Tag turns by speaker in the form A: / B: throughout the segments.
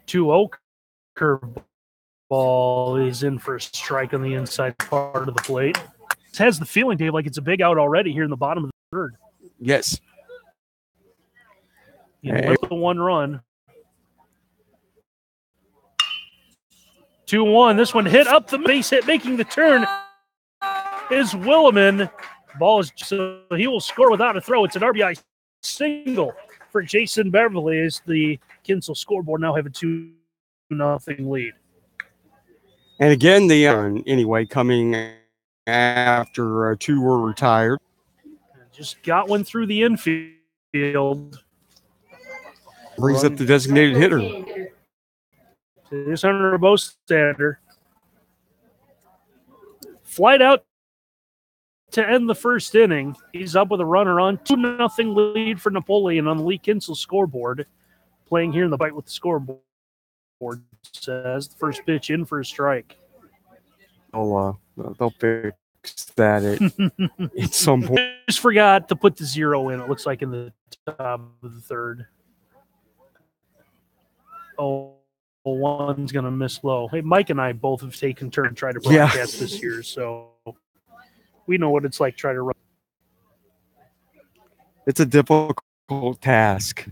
A: 2-0 curveball is in for a strike on the inside part of the plate. This has the feeling, Dave, like it's a big out already here in the bottom of the third.
B: Yes.
A: With the 1 run. 2-1. This one hit up the base hit, making the turn is Williman. Ball is so he will score without a throw. It's an RBI single for Jason Beverly as the Kinsel scoreboard now have a 2-0 lead.
B: And again, anyway, coming after 2 were retired.
A: Just got one through the infield.
B: Brings up the designated hitter.
A: Here's Hunter Bostander. Flight out to end the first inning. He's up with a runner on. 2-0 lead for Napoleon on the Lee Kinsel scoreboard. Playing here in the bite with the scoreboard says the first pitch in for a strike.
B: They'll fix that at some point.
A: Just forgot to put the 0 in. It looks like in the top of the third. One's going to miss low. Hey, Mike and I both have taken turn to try to broadcast this year, so we know what it's like to try to run.
B: It's a difficult task.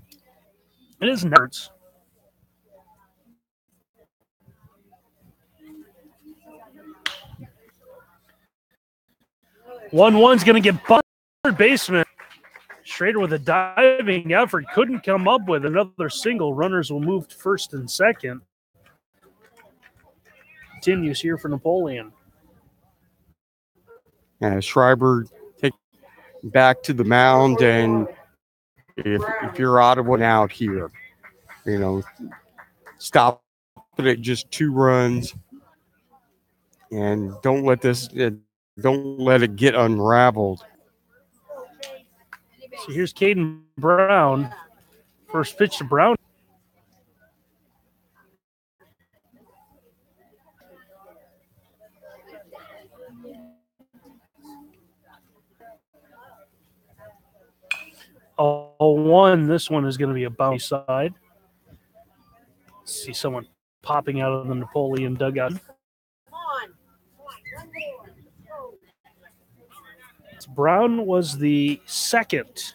A: It is nerds. One's going to get bumped. Third baseman Schrader with a diving effort couldn't come up with another single. Runners will move to first and second. Continues here for Napoleon.
B: Schreiber take back to the mound, and if you're Ottawa out here, stop it at just 2 runs, and don't let it get unraveled.
A: So here's Caden Brown. First pitch to Brown. One. This one is going to be a bounce side. See someone popping out of the Napoleon dugout. Brown was the second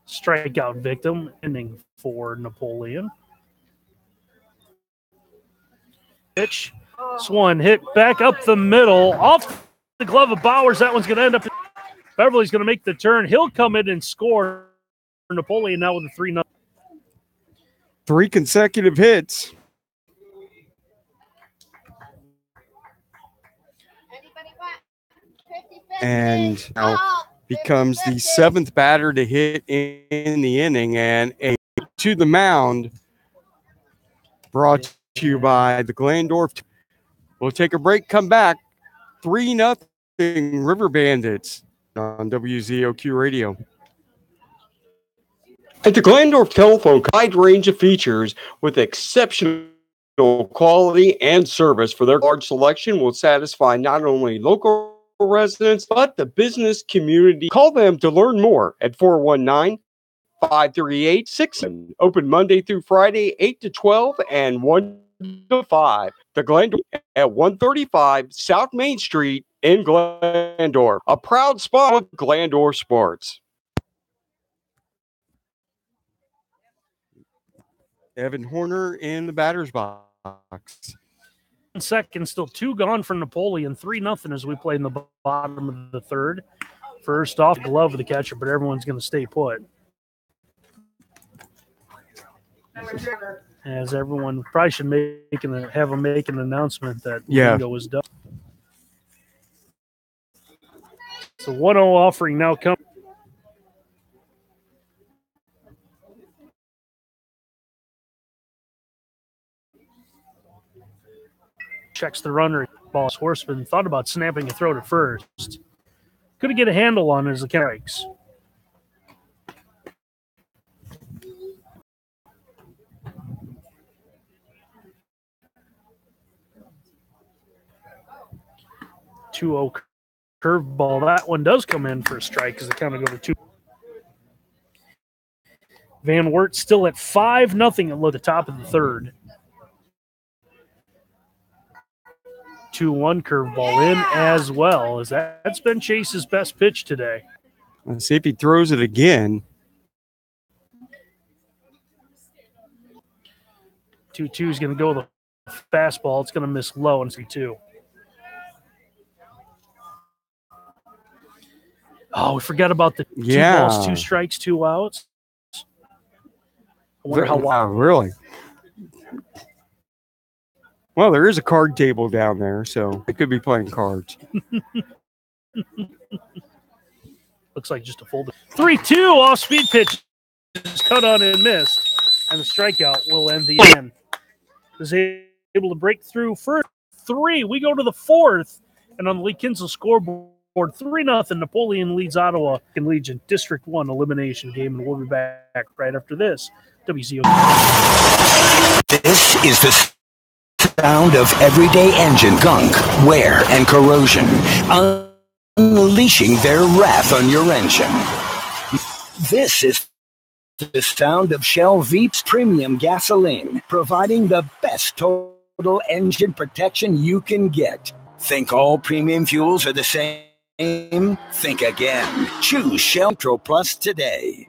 A: strikeout victim inning for Napoleon. Pitch. This one hit back up the middle. Off the glove of Bowers. That one's going to end up. Beverly's going to make the turn. He'll come in and score for Napoleon now with a 3-0.
B: 3 consecutive hits. And now becomes the 7th batter to hit in the inning, and to the mound, brought to you by the Glandorf. We'll take a break, come back. 3-0 River Bandits on WZOQ Radio. At the Glandorf Telephone, wide range of features with exceptional quality and service for their large selection will satisfy not only local residents, but the business community. Call them to learn more at 419-538-67. Open Monday through Friday, 8 to 12 and 1 to 5. The Glandorf at 135 South Main Street in Glandorf. A proud sponsor of Glandorf Sports. Evan Horner in the batter's box.
A: Second, still 2 gone for Napoleon. 3-0 as we play in the bottom of the third. First off, glove of the catcher, but everyone's going to stay put. As everyone probably should have them make an announcement that bingo was done. So 1-0 offering now comes. Checks the runner. Boss Horseman thought about snapping a throw to first. Couldn't get a handle on it as the strikes. Two-0 curveball. That one does come in for a strike because they kind of go to 2. Van Wert still at 5-0 at the top of the third. 2-1 curveball in as well, as that's been Chase's best pitch today.
B: Let's see if he throws it again.
A: 2-2 is going to go with a fastball. It's going to miss low and 3-2. Oh, we forgot about the 2 balls, 2 strikes, 2 outs. I wonder how
B: wow, really? Well, there is a card table down there, so they could be playing cards.
A: Looks like just a fold. 3-2 off-speed pitch is cut on and missed, and the strikeout will end the inning. Is able to break through for 3. We go to the 4th, and on the Lee Kinsel scoreboard, 3-0. Napoleon leads Ottawa in Legion District 1 elimination game, and we'll be back right after this. WCO.
C: This is the sound of everyday engine gunk, wear, and corrosion, unleashing their wrath on your engine. This is the sound of Shell Veep's premium gasoline, providing the best total engine protection you can get. Think all premium fuels are the same? Think again. Choose Shell Nitro Plus today.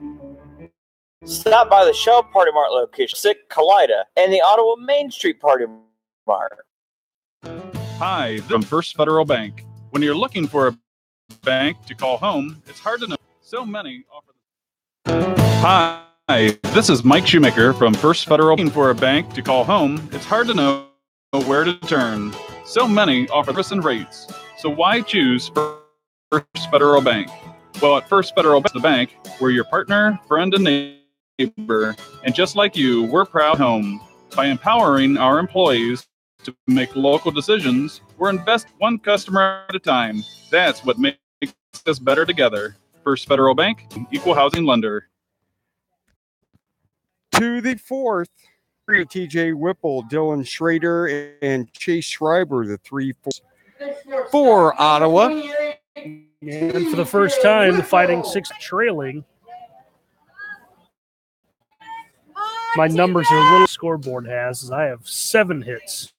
D: Stop by the Shell Party Mart location, 6 Kalida, and the Ottawa Main Street Party Mart.
E: Hi, from First Federal Bank. When you're looking for a bank to call home, it's hard to know. So many offer. Hi, this is Mike Shoemaker from First Federal. Looking for a bank to call home, it's hard to know where to turn. So many offer service and rates. So why choose First Federal Bank? Well, at First Federal Bank, the bank, we're your partner, friend, and neighbor. And just like you, we're proud home. By empowering our employees to make local decisions, we're invest one customer at a time. That's what makes us better together. First Federal Bank, equal housing lender.
B: To the 4th, TJ Whipple, Dylan Schrader, and Chase Schreiber, the 3-4 for Ottawa.
A: And for the first time, the Fighting Six trailing. My numbers are a little scoreboard has, as I have 7 hits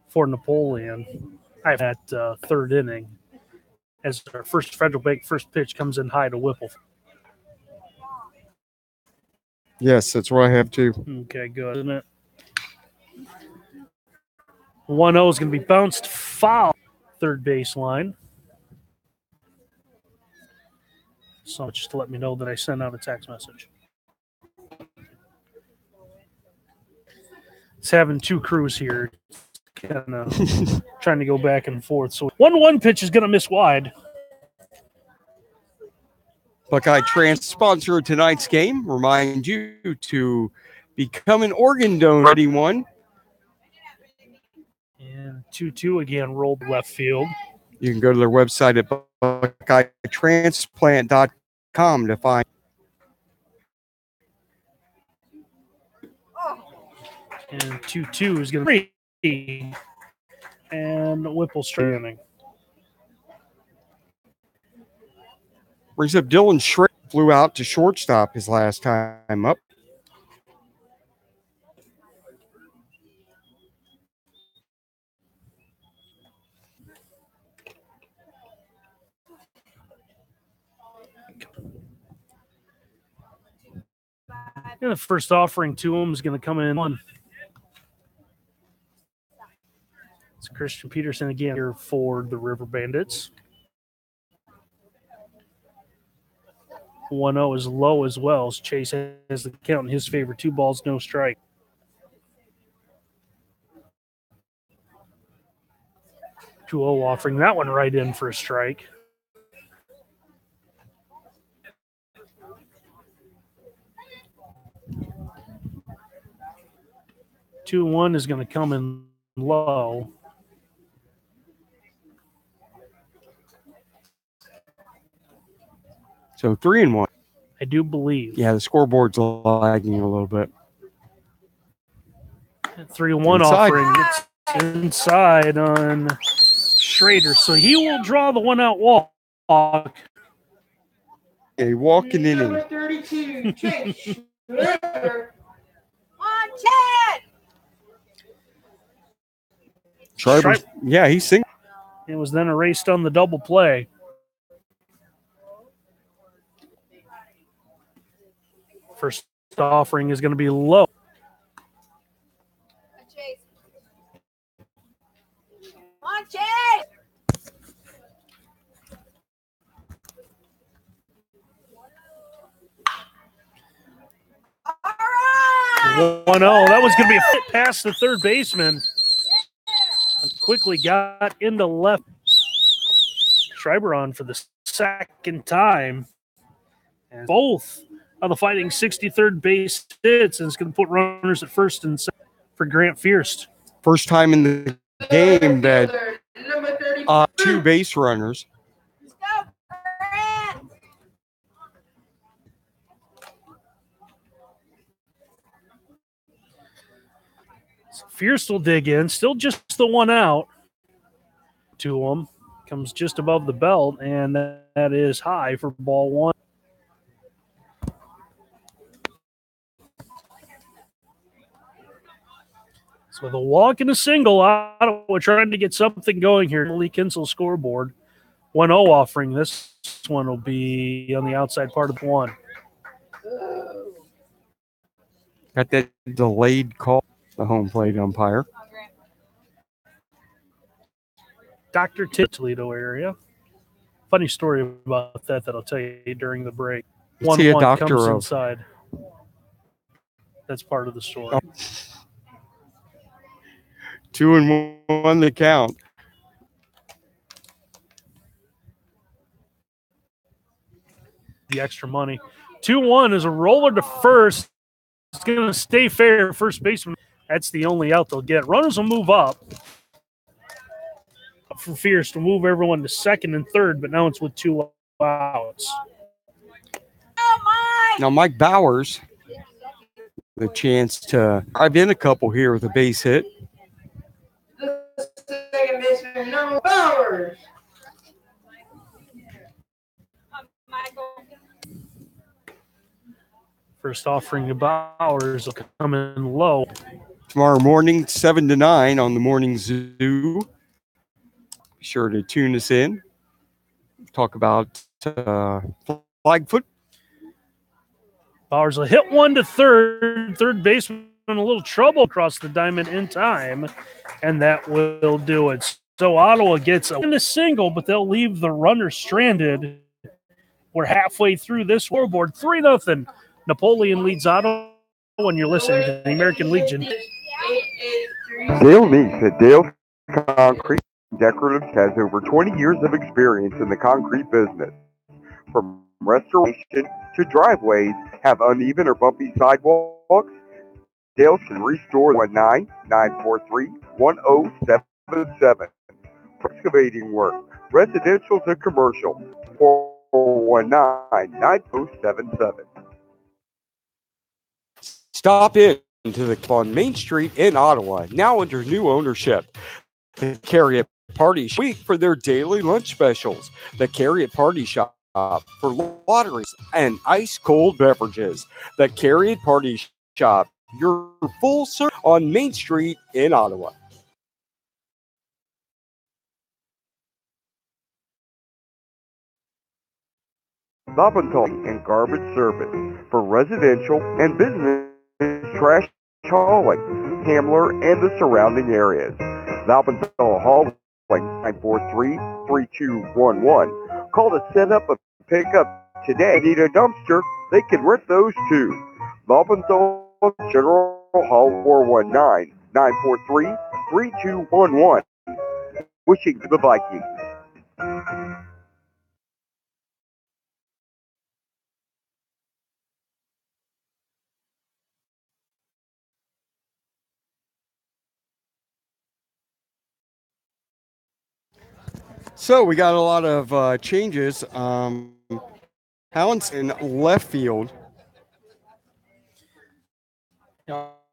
A: for Napoleon. I have that third inning as our First Federal Bank first pitch comes in high to Whipple.
B: Yes, that's what I have too.
A: Okay, good, isn't it? 1-0 is going to be bounced foul, third baseline. So just to let me know that I sent out a text message. It's having 2 crews here, kind of trying to go back and forth. So 1-1 pitch is going to miss wide.
B: Buckeye Trans, sponsor of tonight's game, remind you to become an organ donor. Ready one.
A: And 2-2 again, rolled left field.
B: You can go to their website at buckeyetransplant.com to find.
A: And 2-2 is going to be. And Whipple straining.
B: Brings up Dylan Schrader, flew out to shortstop his last time up.
A: And the first offering to him is going to come in 1. It's Christian Peterson again here for the River Bandits. 1-0 is low as well as Chase has the count in his favor. 2 balls, no strike. Offering that one right in for a strike. Two 1 is going to come in low.
B: So 3-1.
A: I do believe.
B: Yeah, the scoreboard's lagging a little bit.
A: 3-1 offering. It's inside on Schrader. So he will draw the 1-out walk.
B: A walking inning.
F: Number 32, Chase Schroeder.
B: Schreiber, yeah, he's single.
A: It was then erased on the double play. First offering is going to be low. All right. 1-0. That was going to be a fit past the third baseman. Quickly got into left. Schreiber on for the second time. And both of the Fighting 63rd base hits, and it's going to put runners at first and second for Grant Fierst.
B: First time in the game that two base runners.
F: Let's go, Grant.
A: So Fierst will dig in. Still just the one out to him. Comes just above the belt, and that is high for ball one. So with a walk and a single, Ottawa trying to get something going here. Lee Kinsel scoreboard. 1-0 offering. This one will be on the outside part of the one.
B: Got that delayed call, the home plate umpire.
A: Dr. Toledo area. Funny story about that I'll tell you during the break.
B: Is he a doctor
A: comes
B: of?
A: inside. That's part of the story.
B: 2-1 the count.
A: The extra money. 2-1 is a roller to first. It's going to stay fair. First baseman. That's the only out they'll get. Runners will move up. For Fierce to move everyone to second and third, but now it's with 2 outs.
B: Now Mike Bowers, the chance to drive in a couple here with a base hit.
F: The second baseman, Noah Bowers.
A: First offering to Bowers will come in low.
B: Tomorrow morning, 7 to 9 on the Morning Zoo. Be sure to tune us in. Talk about flag foot.
A: Bowers will hit one to third. Third baseman in a little trouble across the diamond in time, and that will do it. So Ottawa gets a single, but they'll leave the runner stranded. We're halfway through this scoreboard. 3-0. Napoleon leads Ottawa when you're listening to the American Legion.
G: Dale Neese at Dale Concrete Decorative has over 20 years of experience in the concrete business. From restoration to driveways have uneven or bumpy sidewalks, Dale can restore 1-943-1077. For excavating work, residential to commercial, 419-9077.
B: Stop in to the on Main Street in Ottawa, now under new ownership. The Carry Party Week for their daily lunch specials. The Carry Party Shop for lotteries and ice cold beverages. The Carry Party Shop, your full service on Main Street in Ottawa.
G: Valentine and garbage service for residential and business trash hauling, Hamler and the surrounding areas. Valentine Hauling, 943-3211. Call to set up a pickup today. Need a dumpster? They can rent those too. Valentine General Hall, 419-943-3211. Wishing to the Vikings.
B: So we got a lot of changes. Hallen's in left field.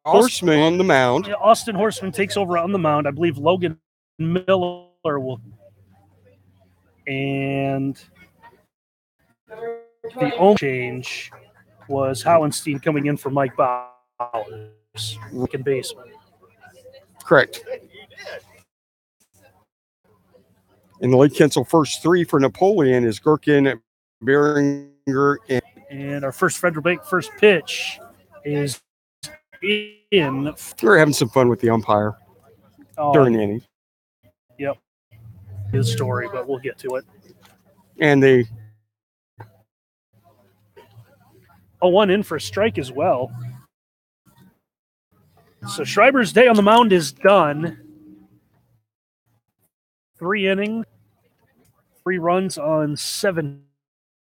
B: Horseman on the mound.
A: Yeah, Austin Horseman takes over on the mound. I believe Logan Miller will. And The only change was Howenstein coming in for Mike Bowers, second baseman.
B: Correct. In the Lake Kensal first three for Napoleon is Gherkin, Beringer,
A: and our first Federal Bank first pitch is in.
B: We're having some fun with the umpire during the inning.
A: Yep. His story, but we'll get to it.
B: And they
A: 0-1 in for a strike as well. So Schreiber's day on the mound is done. 3 innings, 3 runs on 7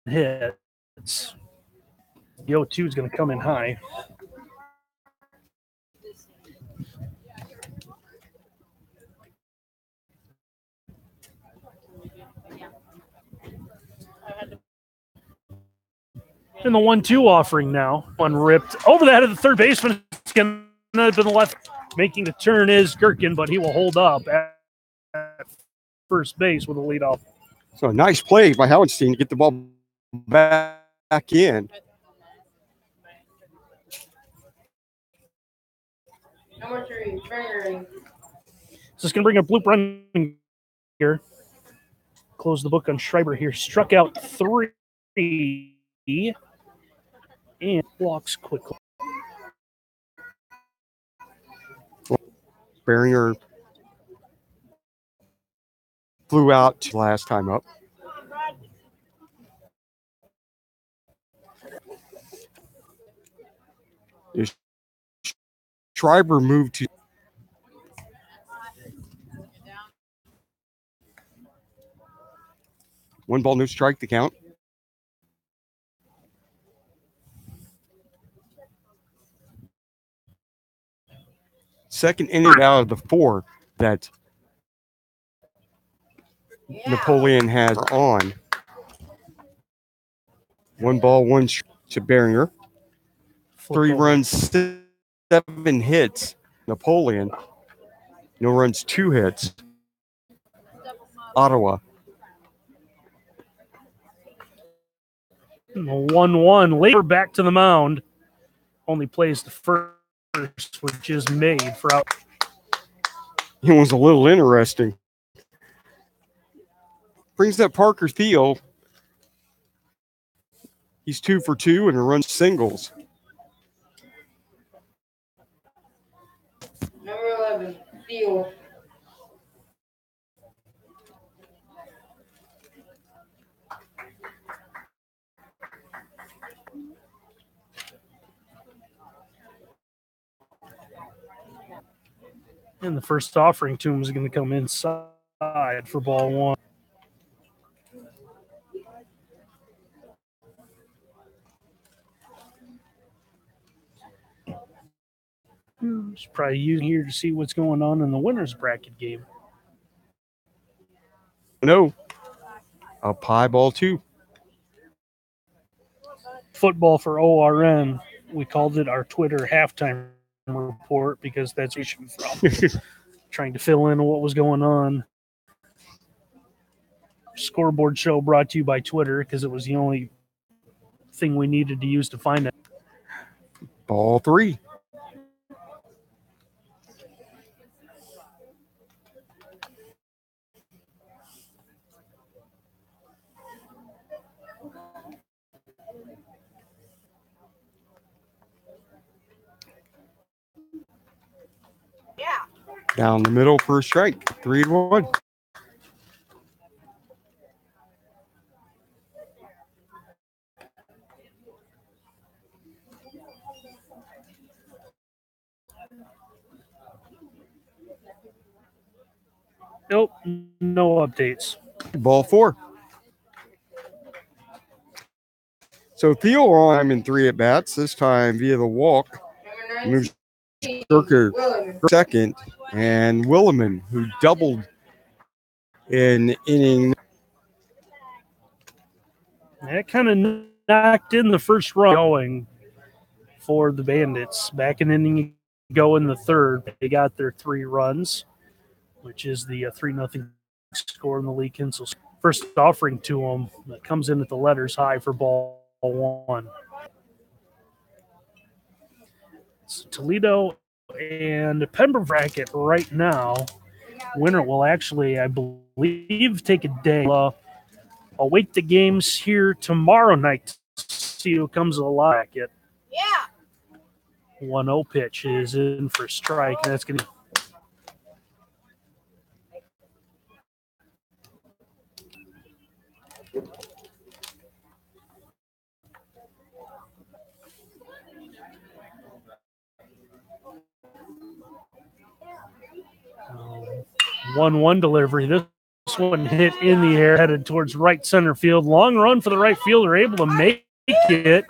A: hits. The 0-2 is going to come in high. In the 1-2 offering now. One ripped over the head of the third baseman. It's going to have been left. Making the turn is Gherkin, but he will hold up at first base with a leadoff.
B: So a nice play by Howenstein to get the ball back in.
F: Number 3, Beringer.
A: So it's going to bring up Bloop running here. Close the book on Schreiber here. Struck out 3 and walks quickly.
B: Beringer flew out last time up. Schreiber moved to one ball, no strike, the count. Second inning out of the 4 that Napoleon has on. 1 ball, 1 to Beringer. 3 runs, 7 hits. Napoleon. No runs, 2 hits. Ottawa.
A: 1-1. Later back to the mound. Only plays the first, which is made for out.
B: It was a little interesting. Brings up Parker Thiel. He's 2 for 2 and runs singles.
F: Number 11, Thiel.
A: And the first offering to him is going to come inside for ball 1. Just probably using here to see what's going on in the winner's bracket game.
B: No. A pie ball 2.
A: Football for ORN. We called it our Twitter halftime report because that's where we from. Trying to fill in what was going on. Scoreboard show brought to you by Twitter because it was the only thing we needed to use to find it.
B: Ball 3. Down the middle for a strike. 3-1.
A: Nope, no updates.
B: Ball 4. So Thiel on in 3 at bats, this time via the walk. Moves Kirker second, and Williman, who doubled in inning.
A: That kind of knocked in the first run going for the Bandits. Back in inning go in the 3rd. They got their 3 runs, which is the 3-0 score in the Lee Kinsel. First offering to them that comes in at the letters high for ball 1. So Toledo and Pembroke bracket right now. Winner will actually, I believe, take a day. Await the games here tomorrow night to see who comes alive. Yeah. 1-0 pitch is in for strike. And that's going to. One delivery. This one hit in the air, headed towards right center field. Long run for the right fielder, able to make it.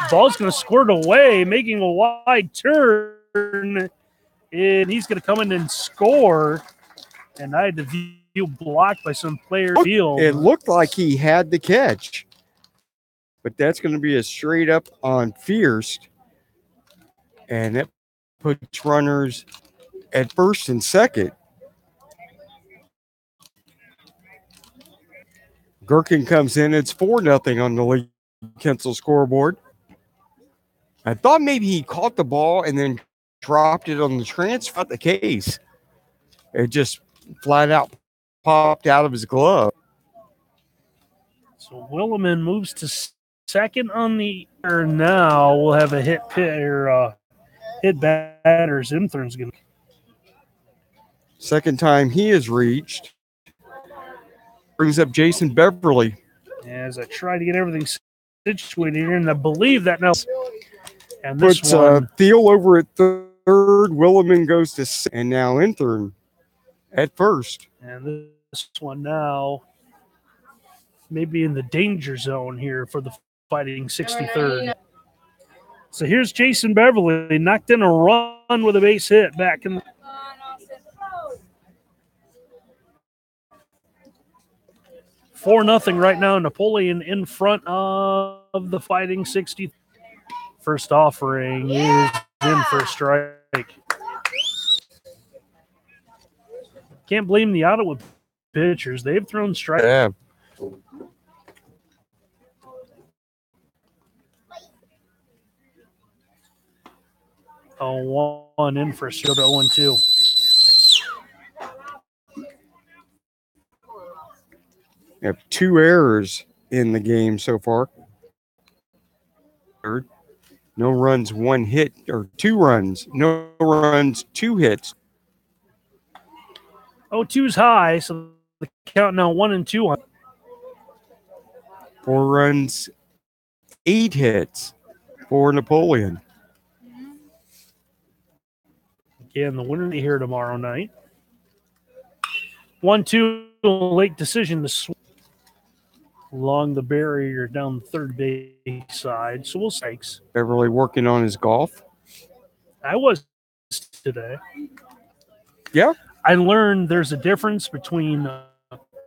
A: Ball's going to squirt away, making a wide turn, and he's going to come in and score. And I had the view blocked by some player field.
B: It looked like he had the catch, but that's going to be a straight up on Fierce, and it puts runners at first and second. Gherkin comes in. It's 4-0 on the Lee Kinsel scoreboard. I thought maybe he caught the ball and then dropped it on the transfer. Not the case. It just flat out popped out of his glove.
A: So Williman moves to second on the air now. We'll have a hit batters. Imthern's going to.
B: Second time he has reached. Brings up Jason Beverly.
A: As I try to get everything situated here, and I believe that now. And this
B: puts
A: one.
B: Thiel over at third. Williman goes to second. And now Imthern at first.
A: And this one now maybe in the danger zone here for the Fighting 63rd. So here's Jason Beverly. Knocked in a run with a base hit back in the. 4-0 right now. Napoleon in front of the Fighting 60. First offering is in for a strike. Can't blame the Ottawa pitchers. They've thrown strikes.
B: Yeah.
A: One in for a strike. 0-2.
B: We have 2 errors in the game so far. Third. No runs, 1 hit, or 2 runs. No runs, 2 hits.
A: 0-2's high, so the count now 1-2.
B: 4 runs, 8 hits for Napoleon.
A: Again, the winner here tomorrow night. 1-2, late decision to swing along the barrier down the third base side. So we'll stakes.
B: Beverly working on his golf.
A: I was today.
B: Yeah.
A: I learned there's a difference between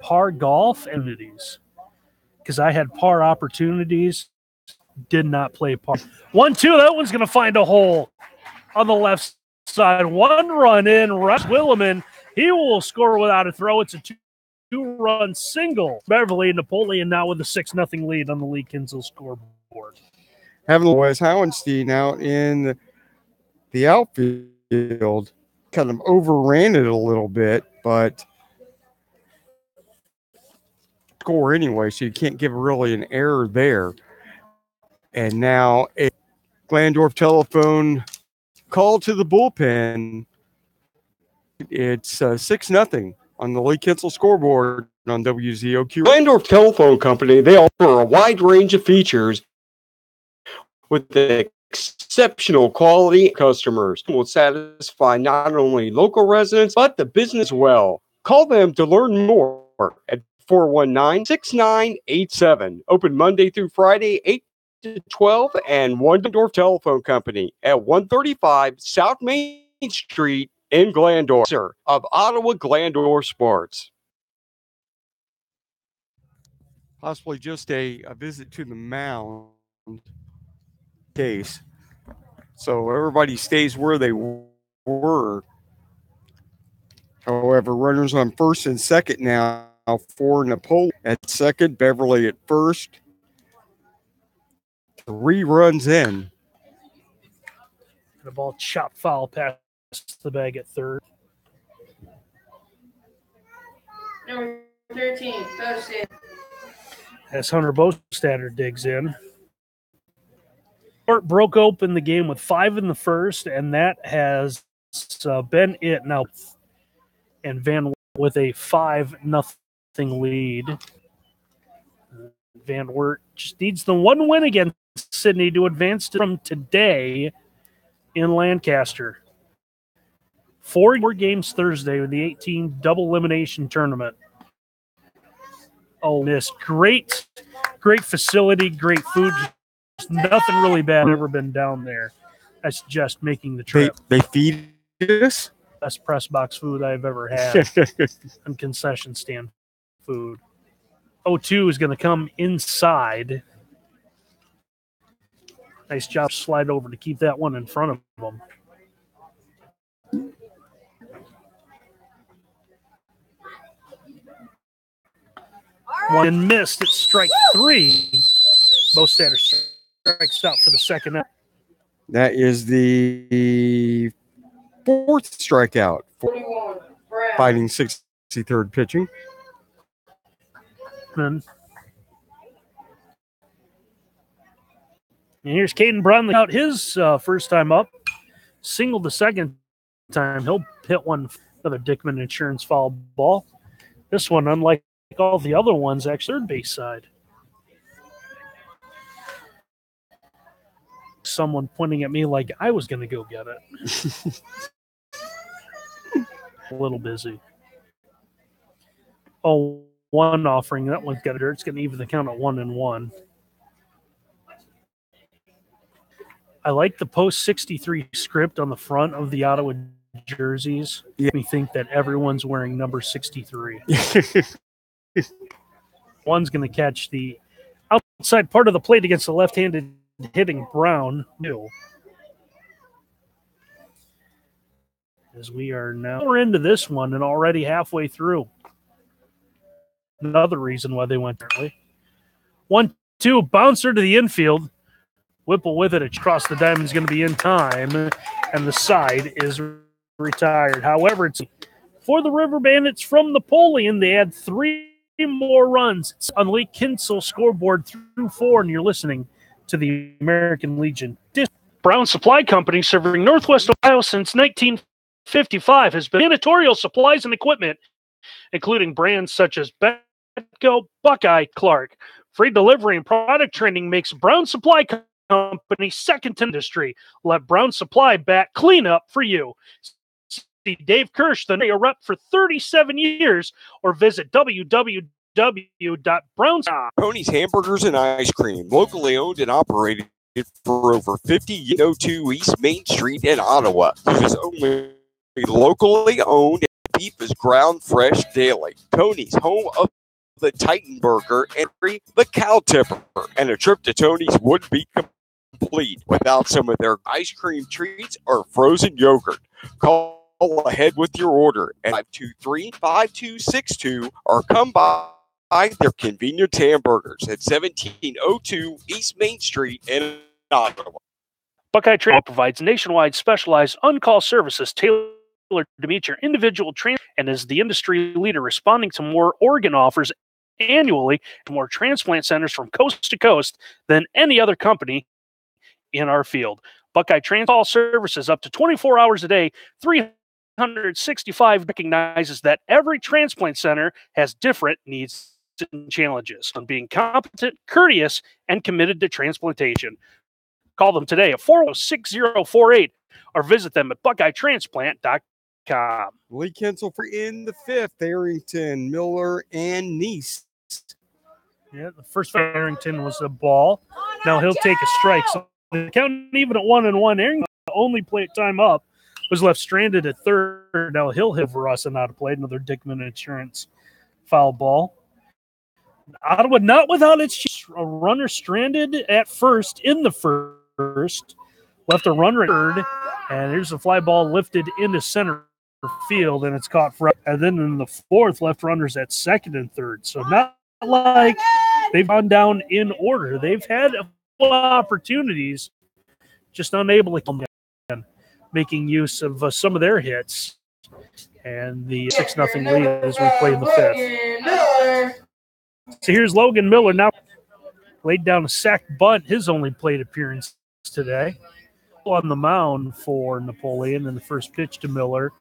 A: par golf and opportunities. Because I had par opportunities, did not play par. 1-2, that one's going to find a hole on the left side. 1 run in, Russ Williman. He will score without a throw. It's a 2-run single. Beverly and Napoleon now with a 6-0 lead on the Lee Kinsel scoreboard.
B: Having Wes Howenstein out in the outfield, kind of overran it a little bit, but score anyway, so you can't give really an error there. And now a Glandorf telephone call to the bullpen. It's 6-0 on the Lee Kinsel scoreboard on WZOQ. Glandorf Telephone Company, they offer a wide range of features with exceptional quality. Customers will satisfy not only local residents, but the business as well. Call them to learn more at 419-6987. Open Monday through Friday, 8 to 12, and Glandorf Telephone Company at 135 South Main Street in Glandorf, of Ottawa Glandorf Sports. Possibly just a visit to the mound case. So everybody stays where they were. However, runners on first and second now for Napoleon at second, Beverly at first. 3 runs in.
A: The ball chopped foul past the bag at third.
F: Number 13, Boston.
A: As Hunter Bostander digs in. Court broke open the game with 5 in the first, and that has been it now. And Van with a 5-0 lead. Van Wert just needs the one win against Sydney to advance from today in Lancaster. 4 more games Thursday with the 18 double elimination tournament. Oh, this great facility, great food. Just nothing really bad. I've never been down there. I suggest making the trip.
B: They feed us?
A: Best press box food I've ever had. And concession stand food. 0-2 is going to come inside. Nice job slide over to keep that one in front of them. One and missed at strike 3. Bostander strikes out for the second out.
B: That is the 4th strikeout for
F: 41, Brown.
B: Fighting 63rd pitching.
A: And here's Caden Brownlee out his first time up. Singled the second time. He'll hit one, another Dickman Insurance foul ball. This one, unlike all the other ones, actually third base side. Someone pointing at me like I was going to go get it. A little busy. Oh, one offering. That one's got it. It's going to even the count at 1-1. I like the post 63 script on the front of the Ottawa jerseys.
B: Yeah.
A: Me think that everyone's wearing number 63. One's going to catch the outside part of the plate against the left-handed hitting Brown. New. As we're into this one and already halfway through. Another reason why they went early. 1-2, bouncer to the infield. Whipple with it across the diamond is going to be in time, and the side is retired. However, it's for the River Bandits from Napoleon. They had 3 more runs. It's on Lee Kinsel scoreboard through 4, and you're listening to the American Legion. Brown Supply Company, serving Northwest Ohio since 1955, has been janitorial supplies and equipment, including brands such as Betco, Buckeye, Clark. Free delivery and product training makes Brown Supply Company second to industry. Let Brown Supply back clean up for you. See Dave Kirsch, the area rep for 37 years, or visit www.browns.com.
G: Tony's Hamburgers and Ice Cream, locally owned and operated for over 50 years. 02 East Main Street in Ottawa. It is only locally owned, and beef is ground fresh daily. Tony's, home of the Titan Burger and the Cow Tipper, and a trip to Tony's would be complete without some of their ice cream treats or frozen yogurt. Call ahead with your order at 523-5262 or come by their convenient hamburgers at 1702 East Main Street in Ottawa.
A: Buckeye Trail provides nationwide specialized on-call services tailored to meet your individual training and is the industry leader, responding to more organ offers annually to more transplant centers from coast to coast than any other company in our field. Buckeye Call services up to 24 hours a day, 365 recognizes that every transplant center has different needs and challenges on being competent, courteous, and committed to transplantation. Call them today at 406-048 or visit them at BuckeyeTransplant.com.
B: Lee Kinsel for in the 5th. Arrington, Miller, and Neese.
A: Yeah, the first Arrington was a ball. Now he'll take a strike. So the count even at 1-1. Arrington only plate time up was left stranded at third. Now he'll hit Verussa out of play. Another Dickman Insurance foul ball. Ottawa not without its a runner stranded at first in the first. Left a runner at third. And here's a fly ball lifted into center field, and it's caught for. And then in the 4th, left runners at second and third. So not like they've gone down in order. They've had a opportunities, just unable to come in, making use of some of their hits. And the 6-0 lead as we play in the 5th. So here's Logan Miller now laid down a sack bunt, his only plate appearance today. On the mound for Napoleon, and the first pitch to Miller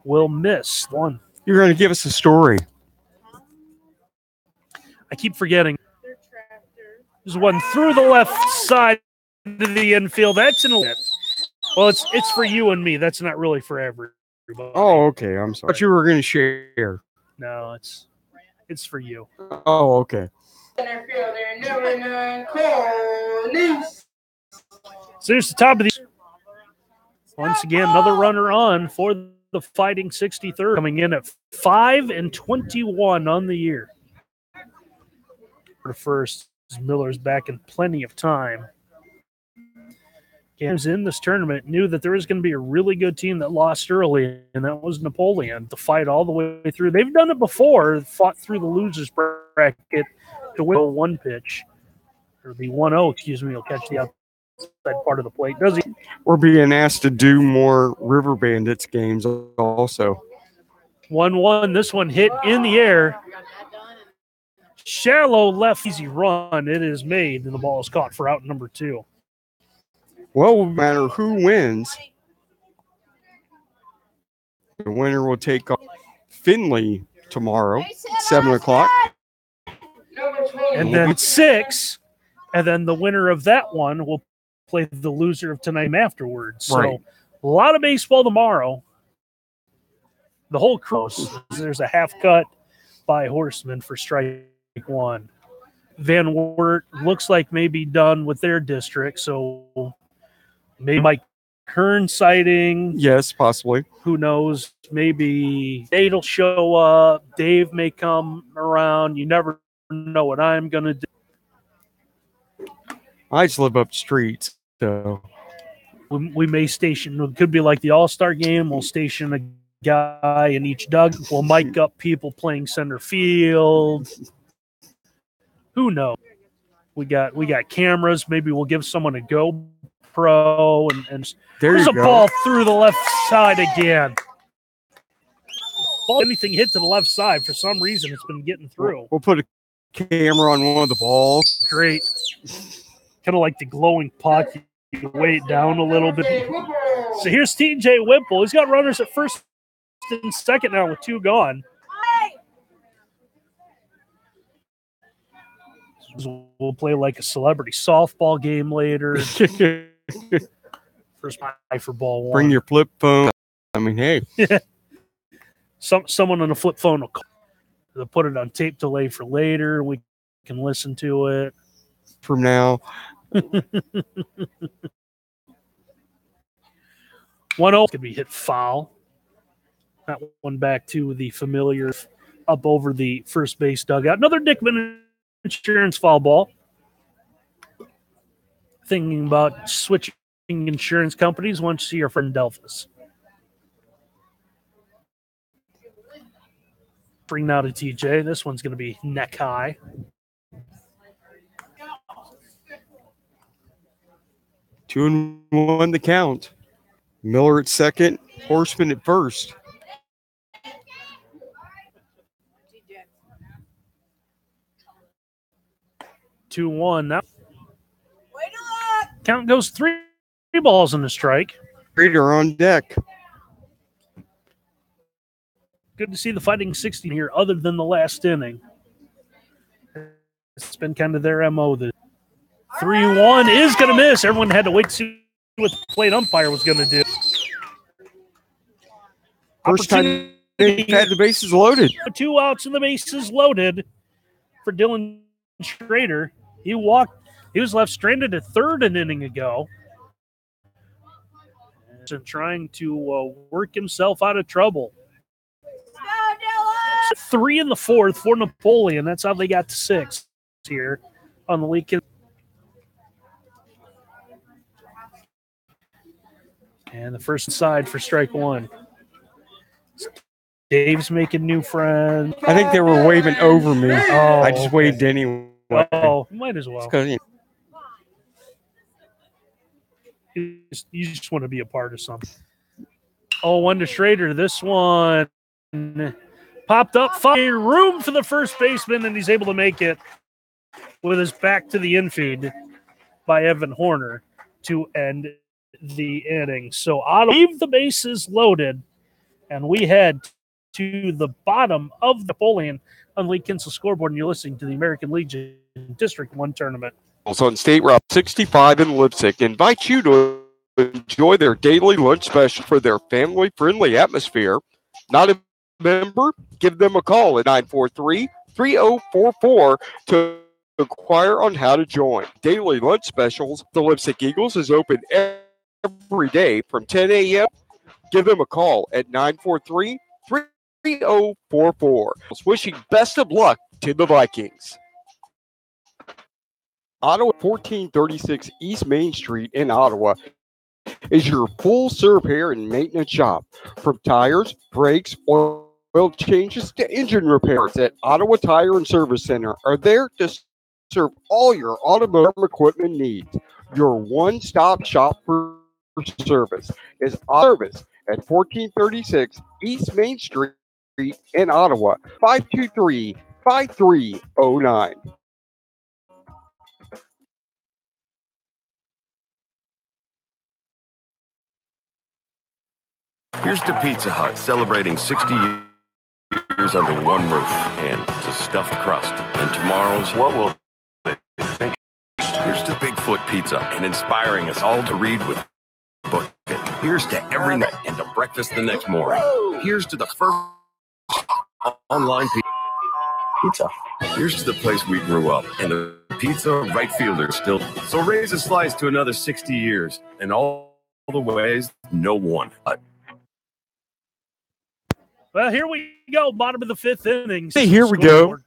A: will miss one.
B: You're going to give us a story.
A: I keep forgetting. There's one through the left side of the infield. That's an hit. Well, it's for you and me. That's not really for everybody.
B: Oh, okay. I'm sorry. But you were going to share.
A: No, it's for you.
B: Oh, okay.
A: So here's the top of the. Once again, another runner on for the Fighting 63rd, coming in at 5-21 on the year. For first, Miller's back in plenty of time. Games in this tournament knew that there was going to be a really good team that lost early, and that was Napoleon, to fight all the way through. They've done it before, fought through the losers bracket to win one pitch, or the 1-0, excuse me, will catch the outside part of the plate. Does he?
B: We're being asked to do more River Bandits games also.
A: 1-1, this one hit in the air. Shallow left easy run. It is made, and the ball is caught for out number 2.
B: Well, no matter who wins, the winner will take on Finley tomorrow at 7 o'clock.
A: And then 6, and then the winner of that one will play the loser of tonight afterwards. So
B: right.
A: A lot of baseball tomorrow. The whole cross. There's a half cut by Horseman for strike 1. Van Wert looks like maybe done with their district, so maybe Mike Kern sighting.
B: Yes, possibly.
A: Who knows? Maybe Nate will show up. Dave may come around. You never know what I'm going to do.
B: I just live up the street, so.
A: We may station, it could be like the All-Star game. We'll station a guy in each dug. We'll mic up people playing center field. Who knows? We got cameras. Maybe we'll give someone a GoPro. And there's a ball through the left side again. Ball, anything hit to the left side, for some reason, it's been getting through.
B: We'll put a camera on one of the balls.
A: Great. Kind of like the glowing puck. You weigh it down a little bit. So here's TJ Whipple. He's got runners at first and second now with 2 gone. We'll play like a celebrity softball game later. First play for ball 1.
B: Bring your flip phone. I mean, hey.
A: Someone on a flip phone will call. They'll put it on tape delay for later. We can listen to it.
B: From now.
A: 1-0 could be hit foul. That one back to the familiar up over the first base dugout. Another Dickman Insurance foul ball. Thinking about switching insurance companies, once you see our friend Delphus. Bring now to TJ. This one's going to be neck high.
B: Two and one the count. Miller at second, Horseman at first.
A: Two one. Now count goes three balls in the strike.
B: Reader on deck.
A: Good to see the Fighting 60 here, other than the last inning. It's been kind of their MO. The 3-1 is going to miss. Everyone had to wait to see what the plate umpire was going to do.
B: First time they had the bases loaded.
A: 2 outs and the bases loaded for Dylan Schrader. He was left stranded at third an inning ago. And trying to work himself out of trouble. 3 in the fourth for Napoleon. That's how they got to 6 here on the league. And the first side for strike one. Dave's making new friends.
B: I think they were waving over me.
A: Oh,
B: I just waved anyway.
A: Oh, might as well. You just want to be a part of something. Oh, one to Schrader. This one popped up. Fire room for the first baseman, and he's able to make it with his back to the infield by Evan Horner to end the inning. So Ottawa leave the bases loaded, and we head to the bottom of Napoleon on Lee Kinsel scoreboard, and you're listening to the American Legion District 1 tournament.
B: On State Route 65 in Lipsick invite you to enjoy their daily lunch special for their family-friendly atmosphere. Not a member? Give them a call at 943-3044 to inquire on how to join. Daily lunch specials. The Lipsick Eagles is open every day from 10 a.m. Give them a call at 943-3044. Wishing best of luck to the Vikings. Ottawa 1436 East Main Street in Ottawa is your full-serve repair and maintenance shop. From tires, brakes, oil changes to engine repairs at Ottawa Tire and Service Center are there to serve all your automotive equipment needs. Your one-stop shop for service is service at 1436 East Main Street in Ottawa, 523-5309.
H: Here's to Pizza Hut, celebrating 60 years under one roof, and to stuffed crust. And tomorrow's, what will they think? Here's to Bigfoot Pizza, and inspiring us all to read with book. Here's to every night and to breakfast the next morning. Here's to the first online pizza. Here's to the place we grew up, and the pizza right fielder still. So raise a slice to another 60 years, and all the ways no one.
A: Well, here we go, bottom of the fifth inning.
B: Hey, here we go.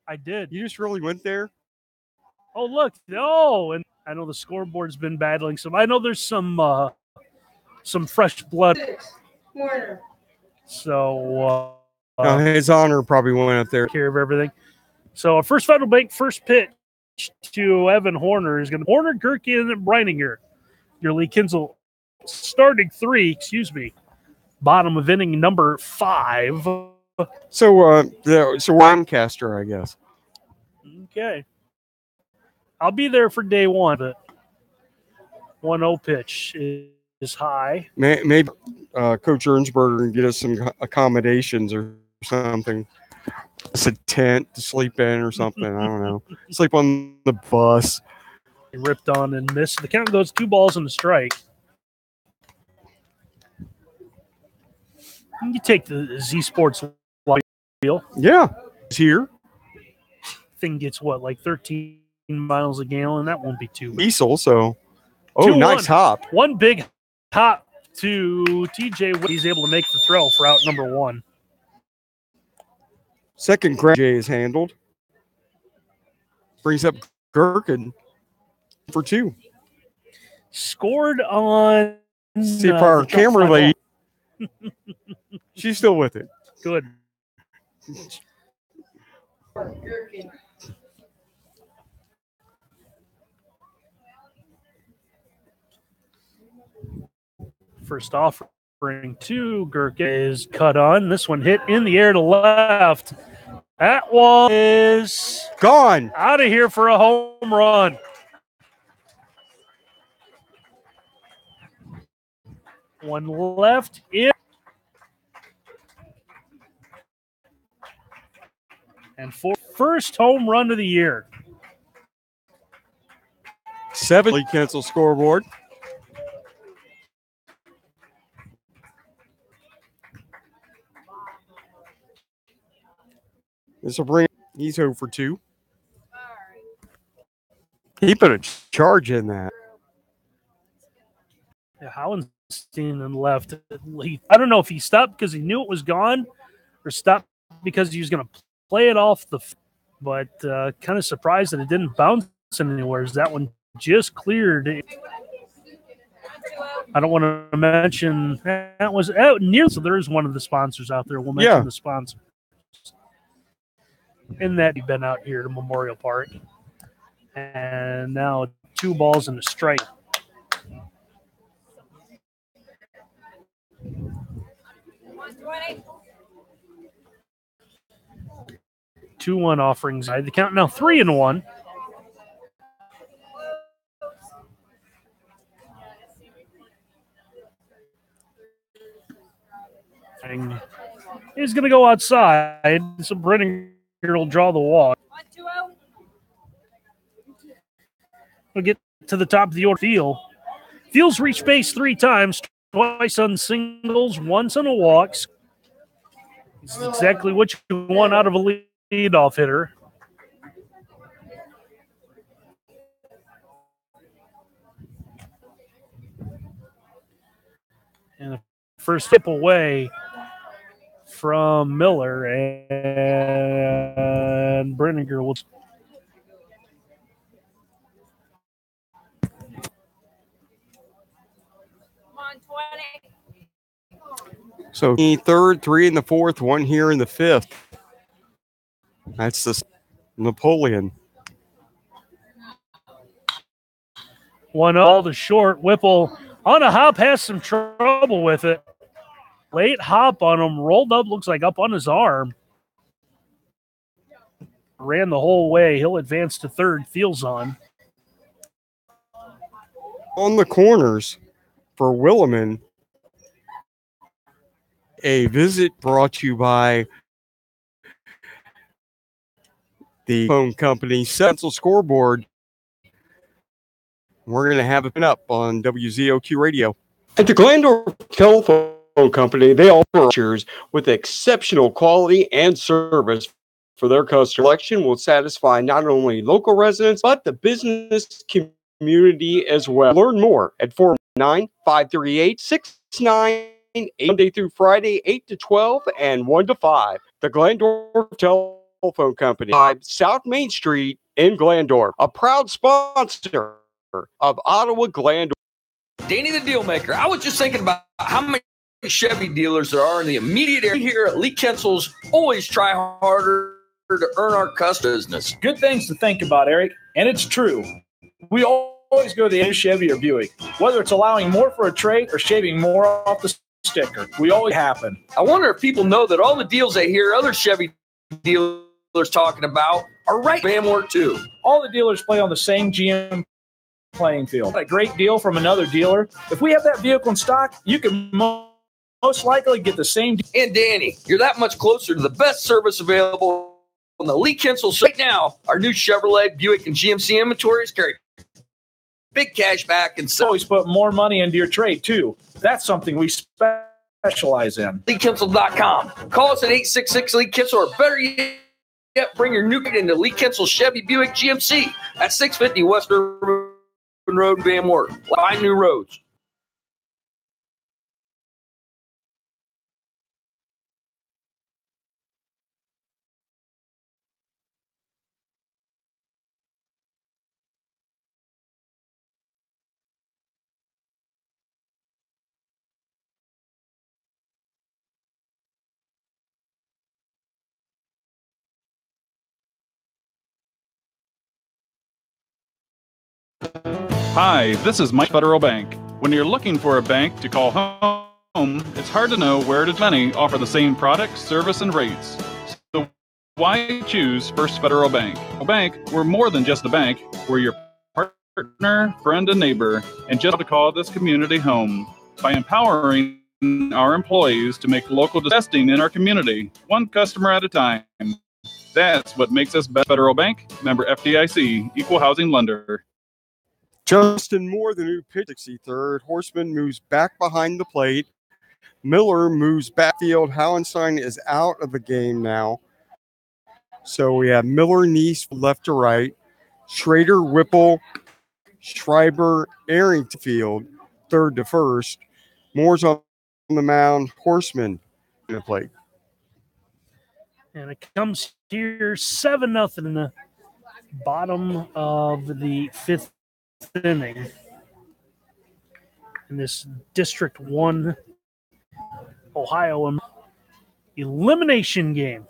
A: I did.
B: You just really went there?
A: Oh, look. Oh, and I know the scoreboard's been battling some. I know there's some fresh blood.
F: Corner.
A: So
B: His Honor probably went up there.
A: Care of everything. So First Federal Bank first pitch to Evan Horner is going to Horner, Gherkin, and Breininger. Your Lee Kinsel starting three, bottom of inning number 5.
B: So Lancaster, I guess.
A: Okay. I'll be there for day one, but 1-0 pitch is high.
B: Maybe Coach Ernsberger can get us some accommodations or something. It's a tent to sleep in or something. I don't know. Sleep on the bus.
A: He ripped on and missed. The count of those 2 balls and a strike. You take the Z Sports deal.
B: Yeah, it's here.
A: Thing gets like 13 miles a gallon. That won't be too bad.
B: Diesel, so. Oh,
A: 2-1.
B: Nice hop.
A: One big hop to TJ. He's able to make the throw for out number 1.
B: Second grab is handled. Brings up Gherkin for 2.
A: Scored on.
B: See if our camera lady. She's still with it.
A: Good. First offering to Gherkin is cut on. This one hit in the air to left. That one is
B: gone.
A: Out of here for a home run. One left in. And for first home run of the year.
B: 7 Lee Kinsel scoreboard. This will bring. He's 0 for 2. He put a charge in that.
A: Yeah, Howenstein and left. I don't know if he stopped because he knew it was gone or stopped because he was going to play it off the. But kind of surprised that it didn't bounce anywhere. That one just cleared. I don't want to mention that was out near. So there is one of the sponsors out there. We'll mention the sponsor. In that, he's been out here to Memorial Park. And now 2 balls and a strike. 2-1 offering side. The count now 3-1. He's going to go outside. So Brenninger will draw the walk. We'll get to the top of the order. Fields reached base 3 times, twice on singles, once on a walk. It's exactly what you want out of a leadoff hitter. And the first hip away from Miller, and Brenninger will.
B: So third, 3 in the fourth, 1 here in the fifth. That's the Napoleon.
A: 1-0 to short. Whipple on a hop has some trouble with it. Late hop on him, rolled up, looks like up on his arm. Ran the whole way. He'll advance to third. Fields on.
B: On the corners for Williman. A visit brought to you by the phone company Central Scoreboard. We're going to have it up on WZOQ Radio. At the Glandorf Telephone Company, they offer features with exceptional quality and service for their customer. Selection will satisfy not only local residents, but the business community as well. Learn more at 419-538-6988. Monday through Friday, 8 to 12 and 1 to 5. The Glandorf Telephone Company, South Main Street in Glandorf, a proud sponsor of Ottawa Glandorf.
I: Danny the Dealmaker. I was just thinking about how many Chevy dealers there are in the immediate area here at Lee Kinsel's. Always try harder to earn our business.
J: Good things to think about, Eric, and it's true. We always go to the new Chevy or Buick, whether it's allowing more for a trade or shaving more off the sticker. We always happen.
I: I wonder if people know that all the deals they hear other Chevy dealers talking about are right in Bamworth too.
J: All the dealers play on the same GM playing field. A great deal from another dealer. If we have that vehicle in stock, you can most likely get the same.
I: And Danny, you're that much closer to the best service available on the Lee Kinsel right now. Our new Chevrolet, Buick, and GMC inventories carry big cash back and
J: always put more money into your trade too. That's something we specialize in.
I: LeeKinsel.com. Call us at 866 Lee Kinsel, or better yet, bring your new into Lee Kinsel Chevy Buick GMC at 650 West Urban Road, Van Wert. Find new roads.
E: Hi, this is Mike Federal Bank. When you're looking for a bank to call home, it's hard to know where many offer the same products, service, and rates. So why choose First Federal Bank? Bank, we're more than just a bank. We're your partner, friend, and neighbor, and just to call this community home by empowering our employees to make local investing in our community, one customer at a time. That's what makes us Best Federal Bank, member FDIC, equal housing lender.
B: Justin Moore, the new pitch, 63rd. Horseman moves back behind the plate. Miller moves backfield. Hallenstein is out of the game now. So we have Miller, Neese left to right. Schrader, Whipple, Schreiber, Arrington field, third to first. Moore's on the mound. Horseman in the plate.
A: And it comes here 7-0 in the bottom of the fifth inning in this District 1 Ohio elimination game.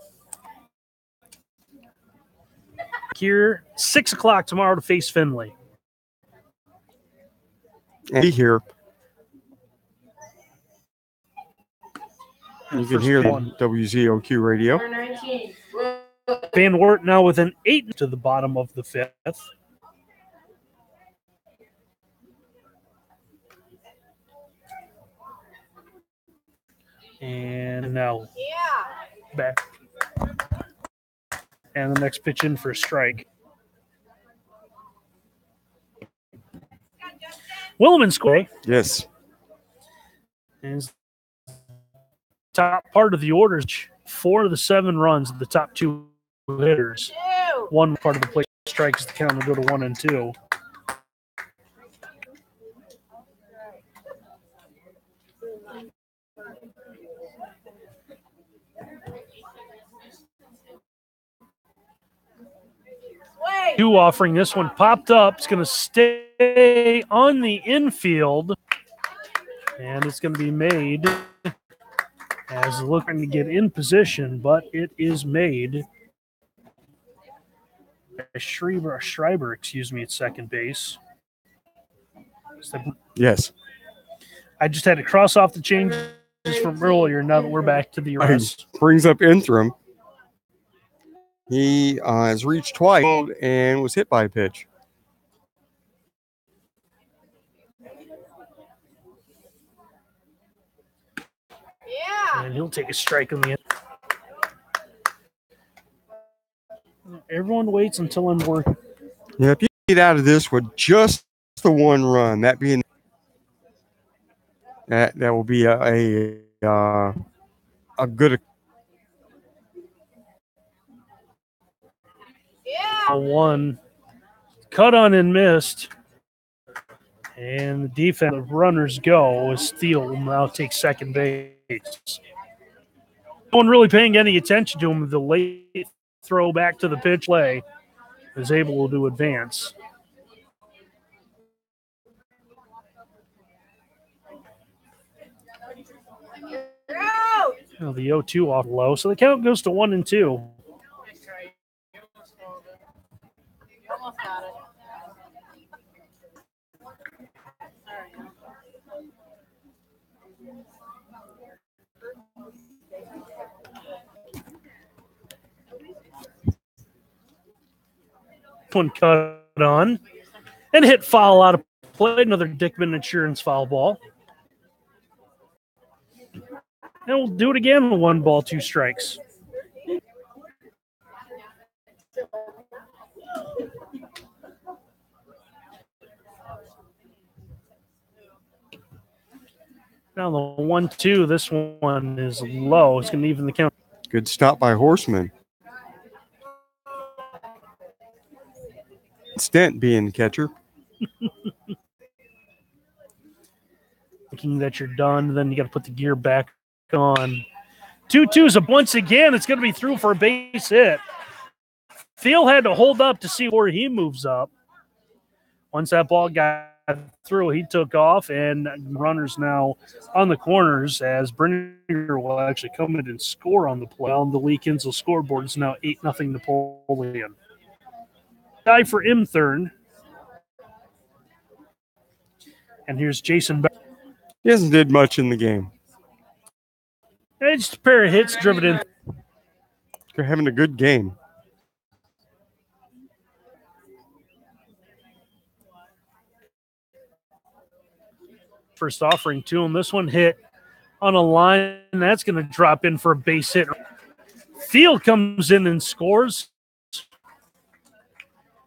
A: Here, 6 o'clock tomorrow to face Findlay.
B: And here. You can hear the WZOQ radio.
F: Number 19.
A: Van Wert now with an 8 to the bottom of the 5th. And now back. And the next pitch in for a strike. Williman score.
B: Yes.
A: And top part of the order, 4 of the 7 runs of the top 2 hitters. One part of the plate strikes the count will go to 1 and 2. Two offering this one popped up. It's going to stay on the infield, and it's going to be made as looking to get in position, but it is made. Schreiber, excuse me, at second base.
B: Yes.
A: I just had to cross off the changes from earlier. Now that we're back to the rest.
B: Brings up Inthram. He has reached twice and was hit by a pitch.
A: And he'll take a strike on the end. Everyone waits until I'm working.
B: Yeah, if you get out of this with just the 1 run, that being that will be a good.
A: A 1 cut on and missed, and the defensive runners go as Steele will now take second base. No one really paying any attention to him. The late throw back to the pitch play is able to advance. Now the 0-2 off low, so the count goes to 1 and 2.
F: Almost got it.
A: One cut on and hit foul out of play. Another Dickman Insurance foul ball. And we'll do it again with 1 ball, 2 strikes. Now the 1-2, this one is low. It's going to even the count.
B: Good stop by Horseman. Stent being catcher.
A: Thinking that you're done, then you got to put the gear back on. 2-2's up once again. It's going to be through for a base hit. Thiel had to hold up to see where he moves up. Once that ball got through, he took off, and runners now on the corners as Brenner will actually come in and score on the play. On the Lee Kinsel scoreboard is now 8-0 Napoleon. Die for Imthern. And here's Jason.
B: He hasn't did much in the game.
A: Just a pair of hits driven in.
B: They're having a good game.
A: First offering to him. This one hit on a line. That's going to drop in for a base hit. Thiel comes in and scores.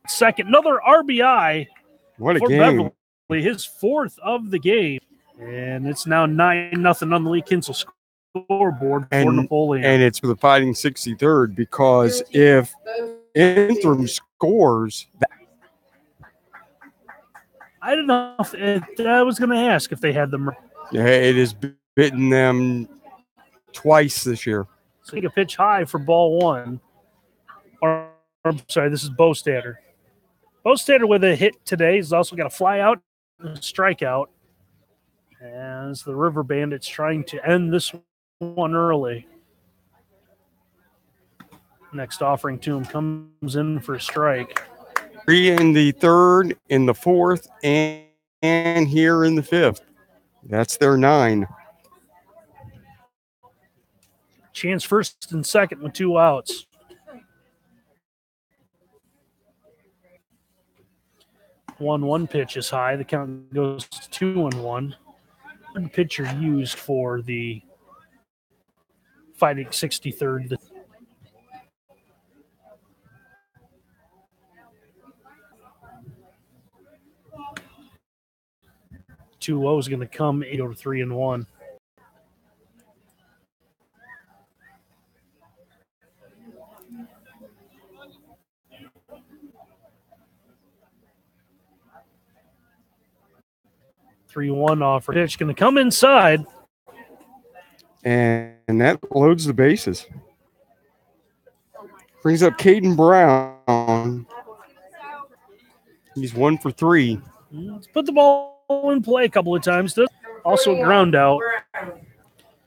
A: Second, another RBI.
B: What a
A: for
B: game.
A: Beverly, his 4th of the game. And it's now 9-0 on the Lee Kinsel scoreboard for Napoleon.
B: And it's for the Fighting 63rd because if Inthram scores,
A: I don't know if I was going to ask if they had them.
B: Yeah, it has bitten them twice this year.
A: So take a pitch high for ball 1. Or I'm sorry, this is Bostader. Bostader with a hit today. He's also got a fly out and a strikeout. As the River Bandits trying to end this one early. Next offering to him comes in for a strike.
B: 3 in the 3rd, in the 4th, and here in the 5th. That's their 9.
A: Chance first and second with 2 outs. One pitch is high. The count goes to 2-1. Third pitcher used for the Fighting 63rd. 2-0 is going to come 8-3-1. Three-one offer pitch going to come inside,
B: and that loads the bases. Brings up Caden Brown. He's 1 for 3.
A: Let's put the ball in play a couple of times. Also a ground out.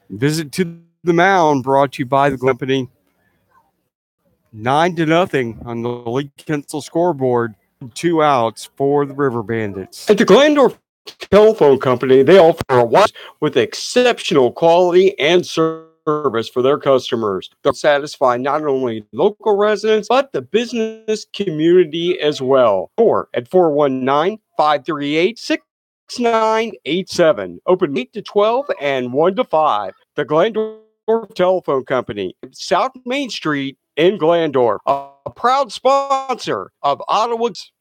B: Visit to the mound brought to you by the company. 9-0 on the Lee Kinsel scoreboard. 2 outs for the River Bandits. At the Glandorf Telephone Company, they offer a watch with exceptional quality and service for their customers. They'll satisfy not only local residents, but the business community as well. Or at 419-538-6987. Open 8 to 12 and 1 to 5. The Glandorf Telephone Company, South Main Street in Glandorf, a proud sponsor of Ottawa's.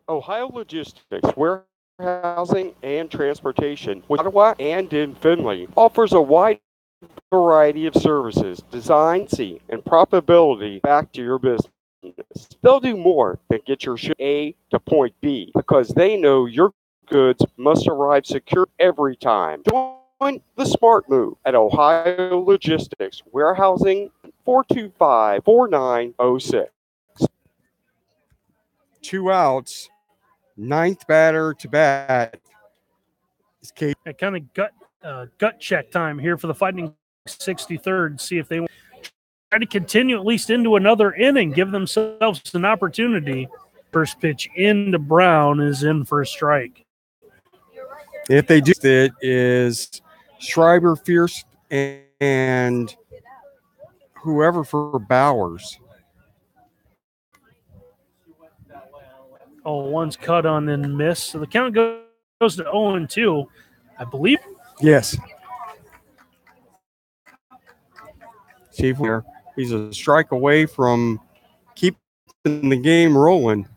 B: Ohio Logistics, warehousing and transportation with Ottawa and in Findlay, offers a wide variety of services designed, and profitability back to your business. They'll do more than get your ship A to point B because they know your goods must arrive secure every time. Join the smart move at Ohio Logistics, warehousing 425-4906. 2 outs. 9th batter to bat.
A: That kind of gut check time here for the Fighting 63rd. See if they want to try to continue at least into another inning, give themselves an opportunity. First pitch into Brown is in for a strike.
B: If they do, it is Schreiber, Fierce, and whoever for Bowers.
A: Oh, one's cut on and miss. So the count goes to 0-2, I believe.
B: Yes. See where he's a strike away from keeping the game rolling.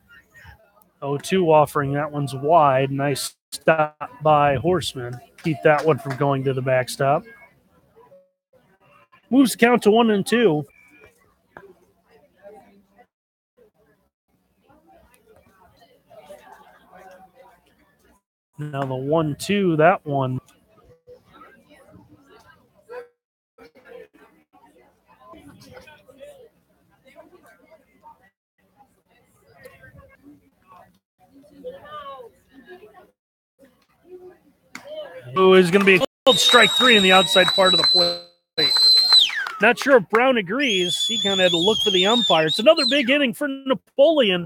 A: 0-2 offering. That one's wide. Nice stop by Horseman. Keep that one from going to the backstop. Moves the count to 1-2. Now the 1-2, that one. Who is going to be a strike 3 in the outside part of the plate. Not sure if Brown agrees. He kind of had to look for the umpire. It's another big inning for Napoleon.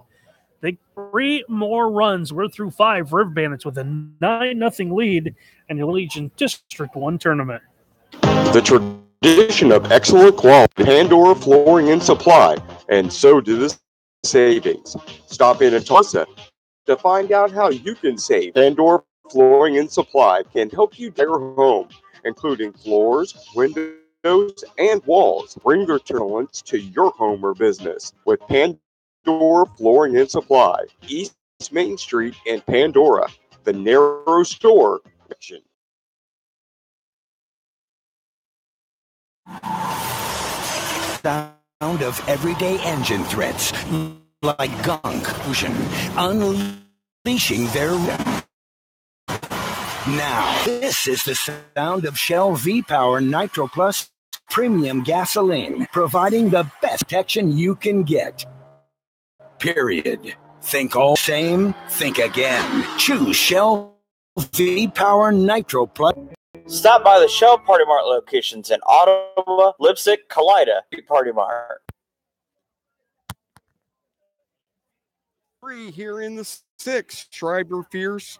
A: They 3 more runs. We're through 5. River Bandits with a 9-0 lead in your Legion District 1 tournament.
B: The tradition of excellent quality, Pandora Flooring and Supply, and so do the savings. Stop in at Tulsa to find out how you can save. Pandora Flooring and Supply can help you decorate your home, including floors, windows, and walls. Bring your talents to your home or business with Pandora Flooring and Supply, East Main Street in Pandora, the narrow store.
C: Sound of everyday engine threats like gunk fusion, unleashing their. Now, this is the sound of Shell V-Power Nitro Plus Premium Gasoline, providing the best protection you can get. Period. Think all same? Think again. Choose Shell V-Power Nitro Plus.
D: Stop by the Shell Party Mart locations in Ottawa, Lipstick, Kalida, Party Mart.
B: 3 here in the 6th. Schreiber, Fierce,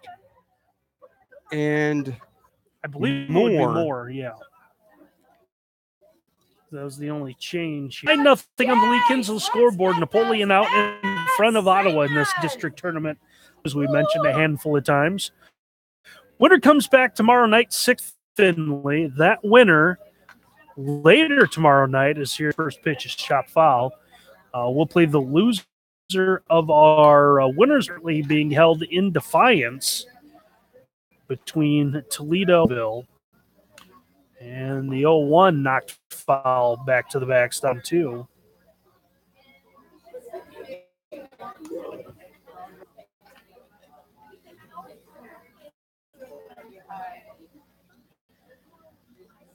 B: and
A: I believe it would be more, yeah. That was the only change. 9-0 on the Lee Kinsel scoreboard. Napoleon out in front of Ottawa in this district tournament, as we mentioned a handful of times. Winner comes back tomorrow night, 6th Finley. That winner later tomorrow night is here. First pitch is shot foul. We'll play the loser of our winners being held in Defiance between Toledoville and the 0-1 knocked foul back to the backstop too.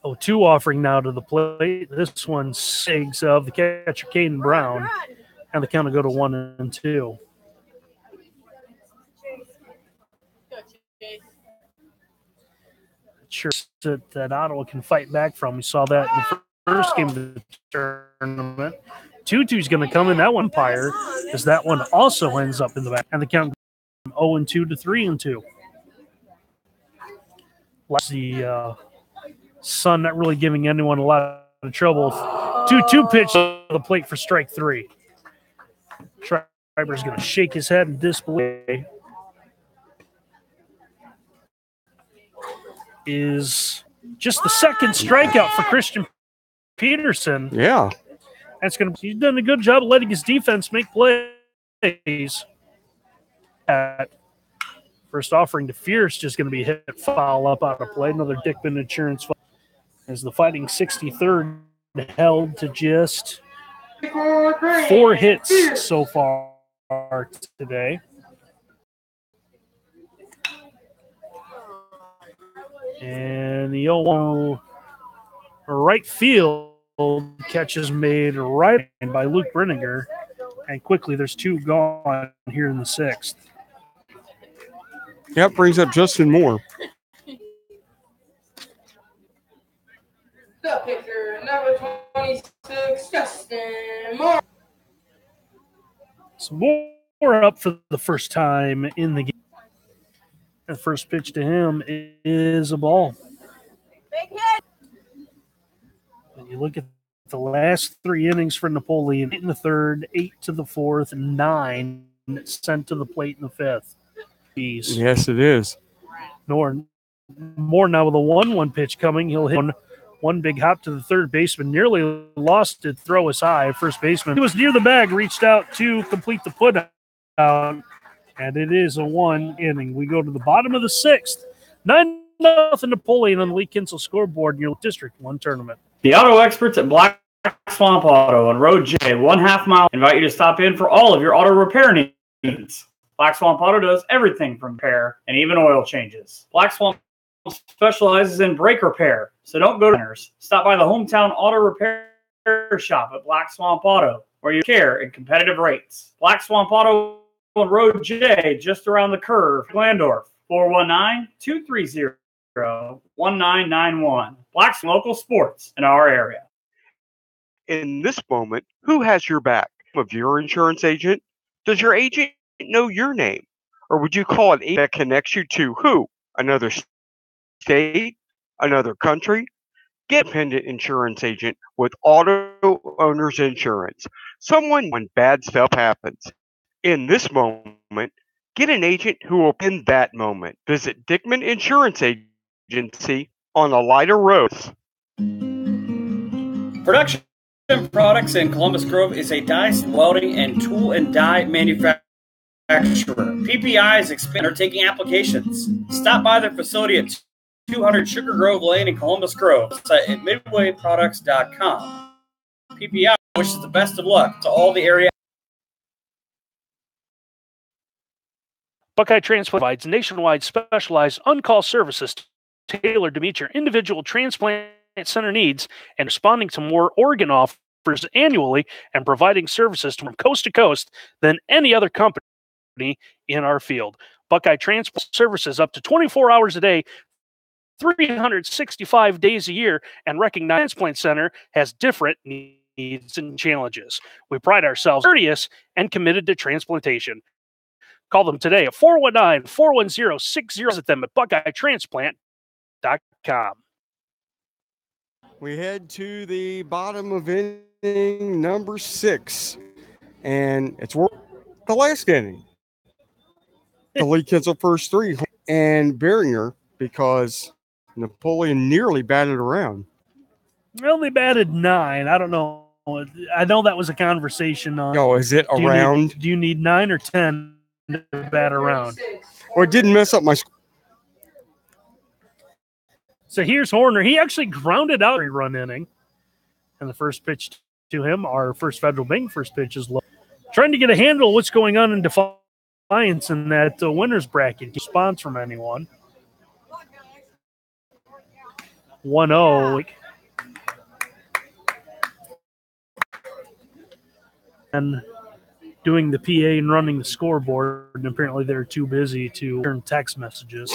A: Oh, 2 offering now to the plate. This one Sigs of the catcher, Caden Brown. And the count will go to 1-2. Sure that Ottawa can fight back from. We saw that in the first game of the tournament. 2-2's going to come in. That one umpire, as that one also ends up in the back. And the count from 0-2 to 3-2. The Sun not really giving anyone a lot of trouble. 2-2 pitch to the plate for strike 3. Schreiber's going to shake his head in disbelief. Is just the second strikeout for Christian Peterson.
B: Yeah.
A: He's done a good job of letting his defense make plays. First offering to Fierce, just going to be hit foul up out of play. Another Dickman insurance foul. As the Fighting 63rd held to just 4 hits so far today. And the 0-1 right field catch is made right by Luke Brenninger. And quickly, there's 2 gone here in the 6th.
B: That brings up Justin Moore.
F: The pitcher, number 26, Justin Moore.
A: So Moore up for the first time in the game. The first pitch to him is a ball.
F: Big hit.
A: When you look at the last 3 innings for Napoleon, 8 in the 3rd, 8 to the 4th, 9 sent to the plate in the 5th. Jeez.
B: Yes, it is.
A: More now with a 1-1 pitch coming. He'll hit one big hop to the third baseman. Nearly lost it. Throw is high. First baseman, he was near the bag, reached out to complete the put out. And it is a 1 inning. We go to the bottom of the 6th. 9-0 Napoleon on the Lee Kinsel scoreboard in your District 1 tournament.
K: The auto experts at Black Swamp Auto on Road J, 1/2 mile, invite you to stop in for all of your auto repair needs. Black Swamp Auto does everything from repair and even oil changes. Black Swamp specializes in brake repair, so don't go to dinners. Stop by the hometown auto repair shop at Black Swamp Auto, where you care and competitive rates. Black Swamp Auto on Road J, just around the curve, Glandorf, 419-230-1991. Black's local sports in our area.
G: In this moment, who has your back? Of your insurance agent? Does your agent know your name? Or would you call an agent that connects you to who? Another state? Another country? Get an independent insurance agent with Auto Owners Insurance. Someone when bad stuff happens. In this moment, get an agent who will in that moment. Visit Dickman Insurance Agency on Elida Road.
K: Production Products in Columbus Grove is a die welding and tool and die manufacturer. PPI is taking applications. Stop by their facility at 200 Sugar Grove Lane in Columbus Grove. Site at midwayproducts.com. PPI wishes the best of luck to all the area.
A: Buckeye Transplant provides nationwide specialized on-call services tailored to meet your individual transplant center needs and responding to more organ offers annually and providing services from coast to coast than any other company in our field. Buckeye Transplant services up to 24 hours a day, 365 days a year, and recognized transplant center has different needs and challenges. We pride ourselves courteous and committed to transplantation. Call them today at 419-410-60. Visit them at BuckeyeTransplant.com.
B: We head to the bottom of inning number 6, and it's the last inning. The Lee Kinsel first 3 and Beringer, because Napoleon nearly batted around.
A: Well, they batted 9. I don't know. I know that was a conversation on.
B: Oh, is it around?
A: Do you need 9 or 10 to bat around?
B: Well, it didn't mess up my score.
A: So here's Horner. He actually grounded out a run inning. And the first pitch to him, our First Federal Bank first pitch is low. Trying to get a handle of what's going on in Defiance in that winner's bracket. Response from anyone. 1-0. And doing the PA and running the scoreboard, and apparently they're too busy to turn text messages.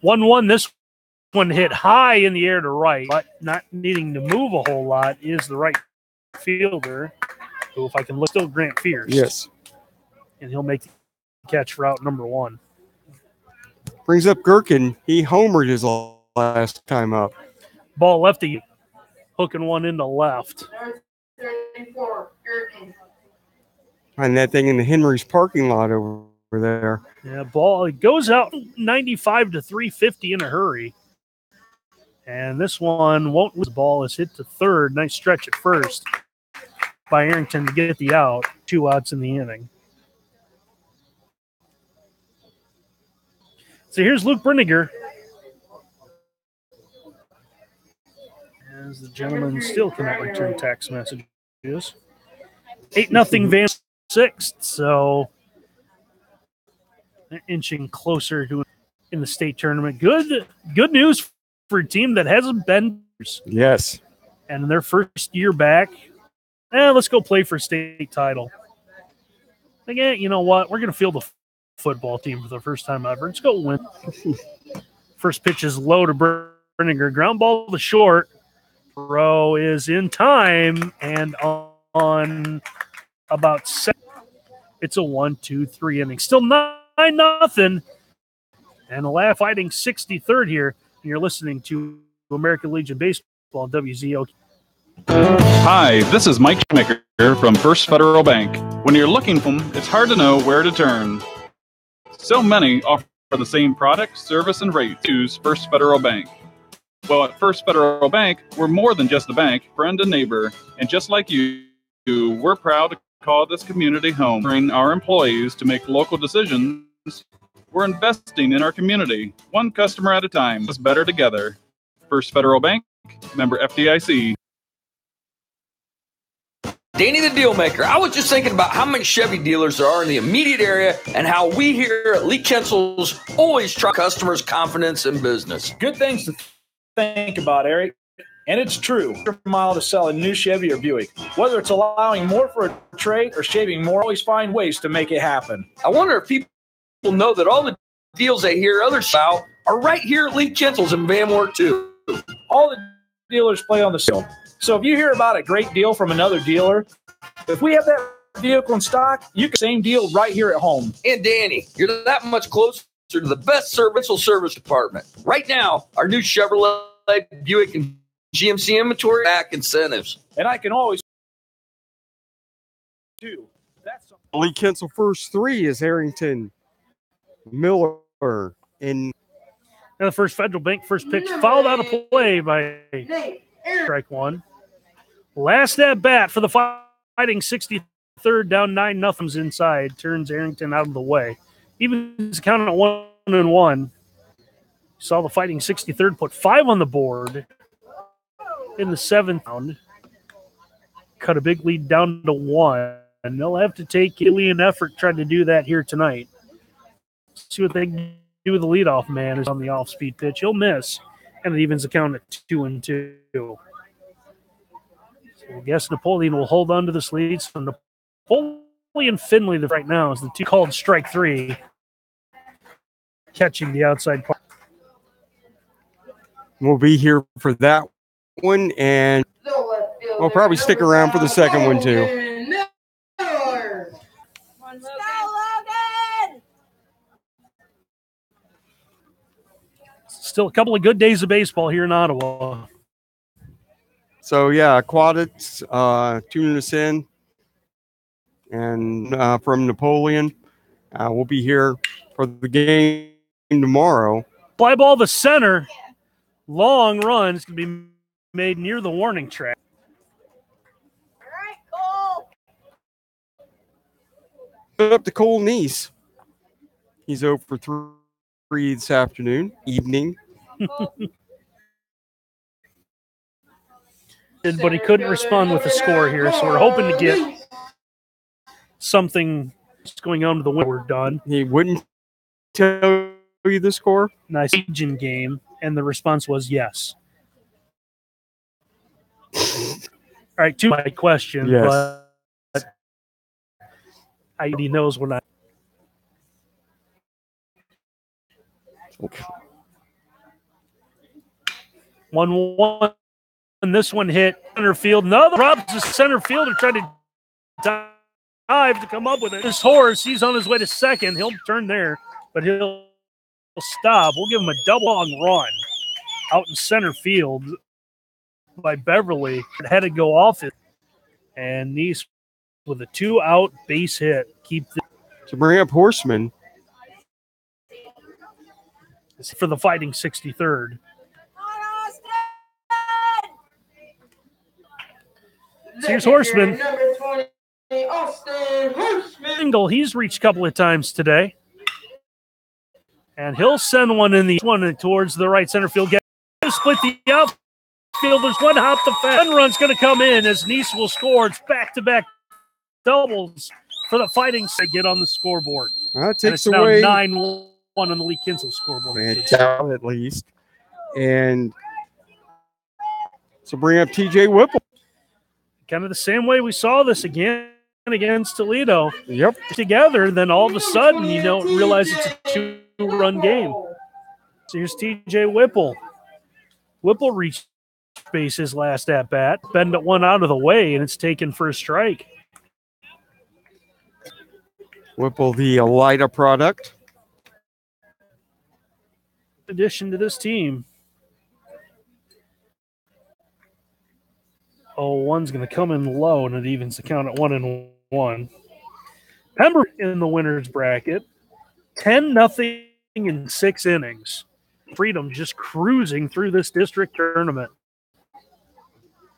A: 1-1. This one hit high in the air to right, but not needing to move a whole lot is the right fielder, who, if I can look, still Grant Fierce.
B: Yes.
A: And he'll make the catch for out number 1.
B: Brings up Gherkin. He homered his last time up.
A: Ball lefty, hooking one into left.
F: 34, Gherkin.
B: And that thing in the Henry's parking lot over there.
A: Yeah, ball, it goes out 95 to 350 in a hurry. And this one won't lose. The ball is hit to third. Nice stretch at first by Arrington to get the out. 2 outs in the inning. So here's Luke Brenniger. As the gentleman still cannot return text messages. 8-0 Van 6th. So inching closer to in the state tournament. Good news for a team that hasn't been.
B: Yes.
A: And their first year back, let's go play for a state title. Again, you know what? We're going to field a football team for the first time ever. Let's go win. First pitch is low to Brenniger. Ground ball to short. Throw is in time and on about 7. It's a 1-2-3 inning. Still 9-0. And the last fighting 63rd here. And you're listening to American Legion Baseball on WZO.
E: Hi, this is Mike Schmicker from First Federal Bank. When you're looking for them, it's hard to know where to turn. So many offer the same product, service, and rate. Choose First Federal Bank. Well, at First Federal Bank, we're more than just a bank, friend and neighbor. And just like you, we're proud to call this community home. Train our employees to make local decisions. We're investing in our community, one customer at a time. It's better together. First Federal Bank, member FDIC.
I: Danny the Deal Maker. I was just thinking about how many Chevy dealers there are in the immediate area and how we here at Lee Kinsel's always try customers' confidence in business.
J: Good things to think about, Eric. And it's true. Mile to sell a new Chevy or Buick. Whether it's allowing more for a trade or shaving more, always find ways to make it happen.
I: I wonder if people know that all the deals they hear others about are right here at Lee Kinsel's in Van Wert too.
J: All the dealers play on the sale. So if you hear about a great deal from another dealer, if we have that vehicle in stock, you can same deal right here at home.
I: And Danny, you're that much closer to the best service department. Right now, our new Chevrolet, Buick, and GMC inventory back incentives.
J: And I can always do. That's
B: Lee Kinsel first 3 is Harrington, Miller, and
A: the First Federal Bank first pitch fouled out of play by strike 1. Last at bat for the fighting 63rd, down 9-0 inside. Turns Arrington out of the way. Even count at 1-1. Saw the fighting 63rd put 5 on the board in the 7th round. Cut a big lead down to 1. And they'll have to take alien effort trying to do that here tonight. See what they can do with the leadoff man who's on the off-speed pitch. He'll miss, and it evens the count at 2-2. So I guess Napoleon will hold on to this lead. So Napoleon Finley right now is the 2 called strike 3, catching the outside part.
B: We'll be here for that one, and we'll probably stick around for the second one too.
A: Still a couple of good days of baseball here in Ottawa.
B: So, yeah, Aquatics tuning us in. And from Napoleon, we'll be here for the game tomorrow.
A: Fly ball to center. Long run. It's going to be made near the warning track.
B: Up to Cole Neese. He's 0 for 3 this evening.
A: But he couldn't respond with the score here, so we're hoping to get something going on to the win. We're done.
B: He wouldn't tell you the score?
A: Nice Legion game, and the response was yes. All right, to my question,
B: yes.
A: But he knows we're not.
B: Okay.
A: 1-1. And this one hit center field. Another drops the center fielder trying to dive to come up with it. This horse, he's on his way to second. He'll turn there, but he'll stop. We'll give him a double long run out in center field by Beverly. It had to go off it. And Neese with a 2-out base hit.
B: To bring up Horseman.
A: For the Fighting 63rd. So here's Horseman.
F: Number 20, Austin Horseman.
A: Single. He's reached a couple of times today. And he'll send one towards the right center field. Get split the outfield. There's one hop the fence. One run's going to come in as Neese will score. It's back-to-back doubles for the Fighting to get on the scoreboard.
B: That
A: and
B: takes
A: it's
B: away
A: now 9-1 on the Lee Kinsel scoreboard.
B: At least. And so bring up TJ Whipple.
A: Kind of the same way we saw this again against Toledo.
B: Yep.
A: Together, then all of a sudden you don't realize it's a 2-run game. So here's TJ Whipple. Whipple reached base his last at-bat. Bend one out of the way, and it's taken for a strike.
B: Whipple, the Elida product.
A: Addition to this team. 0-1's going to come in low, and it evens the count at 1-1. Pembroke in the winner's bracket, 10-0 in 6 innings. Freedom just cruising through this district tournament.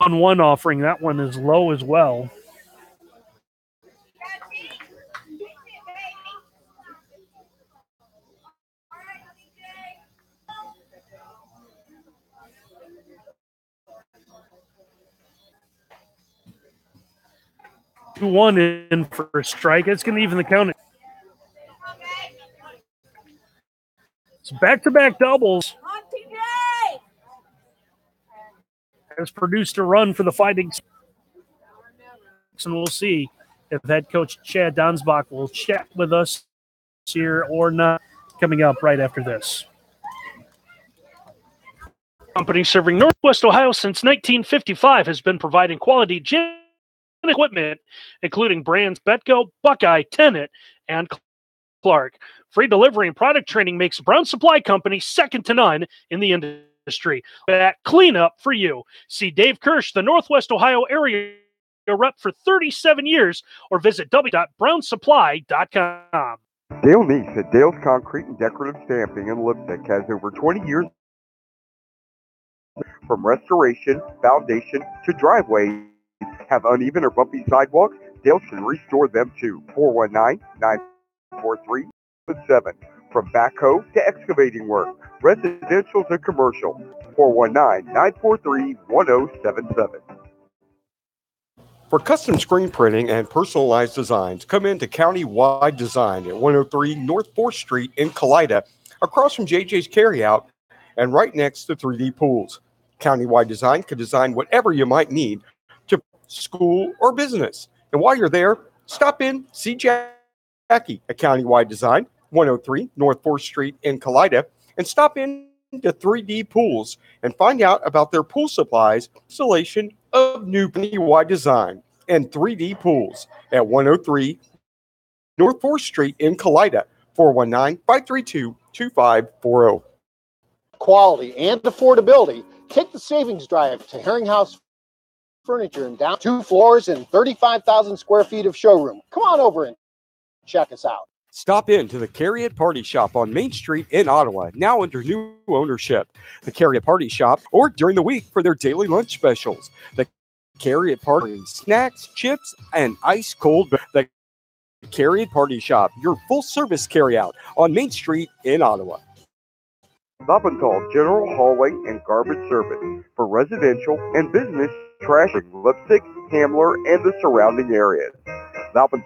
A: 1-1 offering, that one is low as well. One in for a strike. It's going to even the count. It's back-to-back doubles. Has produced a run for the Fighting. And we'll see if head coach Chad Donsbach will chat with us here or not. Coming up right after this. Company serving Northwest Ohio since 1955 has been providing quality gym equipment, including brands Betco, Buckeye, Tennant, and Clark. Free delivery and product training makes Brown Supply Company second to none in the industry. That cleanup for you. See Dave Kirsch, the Northwest Ohio area rep for 37 years, or visit www.brownsupply.com.
G: Dale Neese at Dale's Concrete and Decorative Stamping in Lipstick has over 20 years from restoration, foundation, to driveways. Have uneven or bumpy sidewalks? Dale can restore them too. 419-943-7. From backhoe to excavating work, residential to commercial. 419-943-1077.
B: For custom screen printing and personalized designs, come into County-Wide Design at 103 North 4th Street in Kalida, across from JJ's Carryout and right next to 3D Pools. County-Wide Design can design whatever you might need to school or business. And while you're there, stop in, see Jackie at County-Wide Design, 103 North 4th Street in Kalida, and stop in to 3D Pools and find out about their pool supplies, installation of new County-Wide Design and 3D Pools at 103 North 4th Street in Kalida, 419-532-2540.
L: quality and affordability, take the savings drive to Herringhouse Furniture and down 2 floors and 35,000 square feet of showroom. Come on over and check us out.
B: Stop in to the Carriot Party Shop on Main Street in Ottawa, now under new ownership. The Carriot Party Shop, or during the week for their daily lunch specials. The Carriot Party, snacks, chips, and ice cold. The Carriot Party Shop, your full-service carryout on Main Street in Ottawa.
G: Napoleon General Hauling and Garbage Service for residential and business trash in Lipstick, Hamler, and the surrounding areas. Napoleon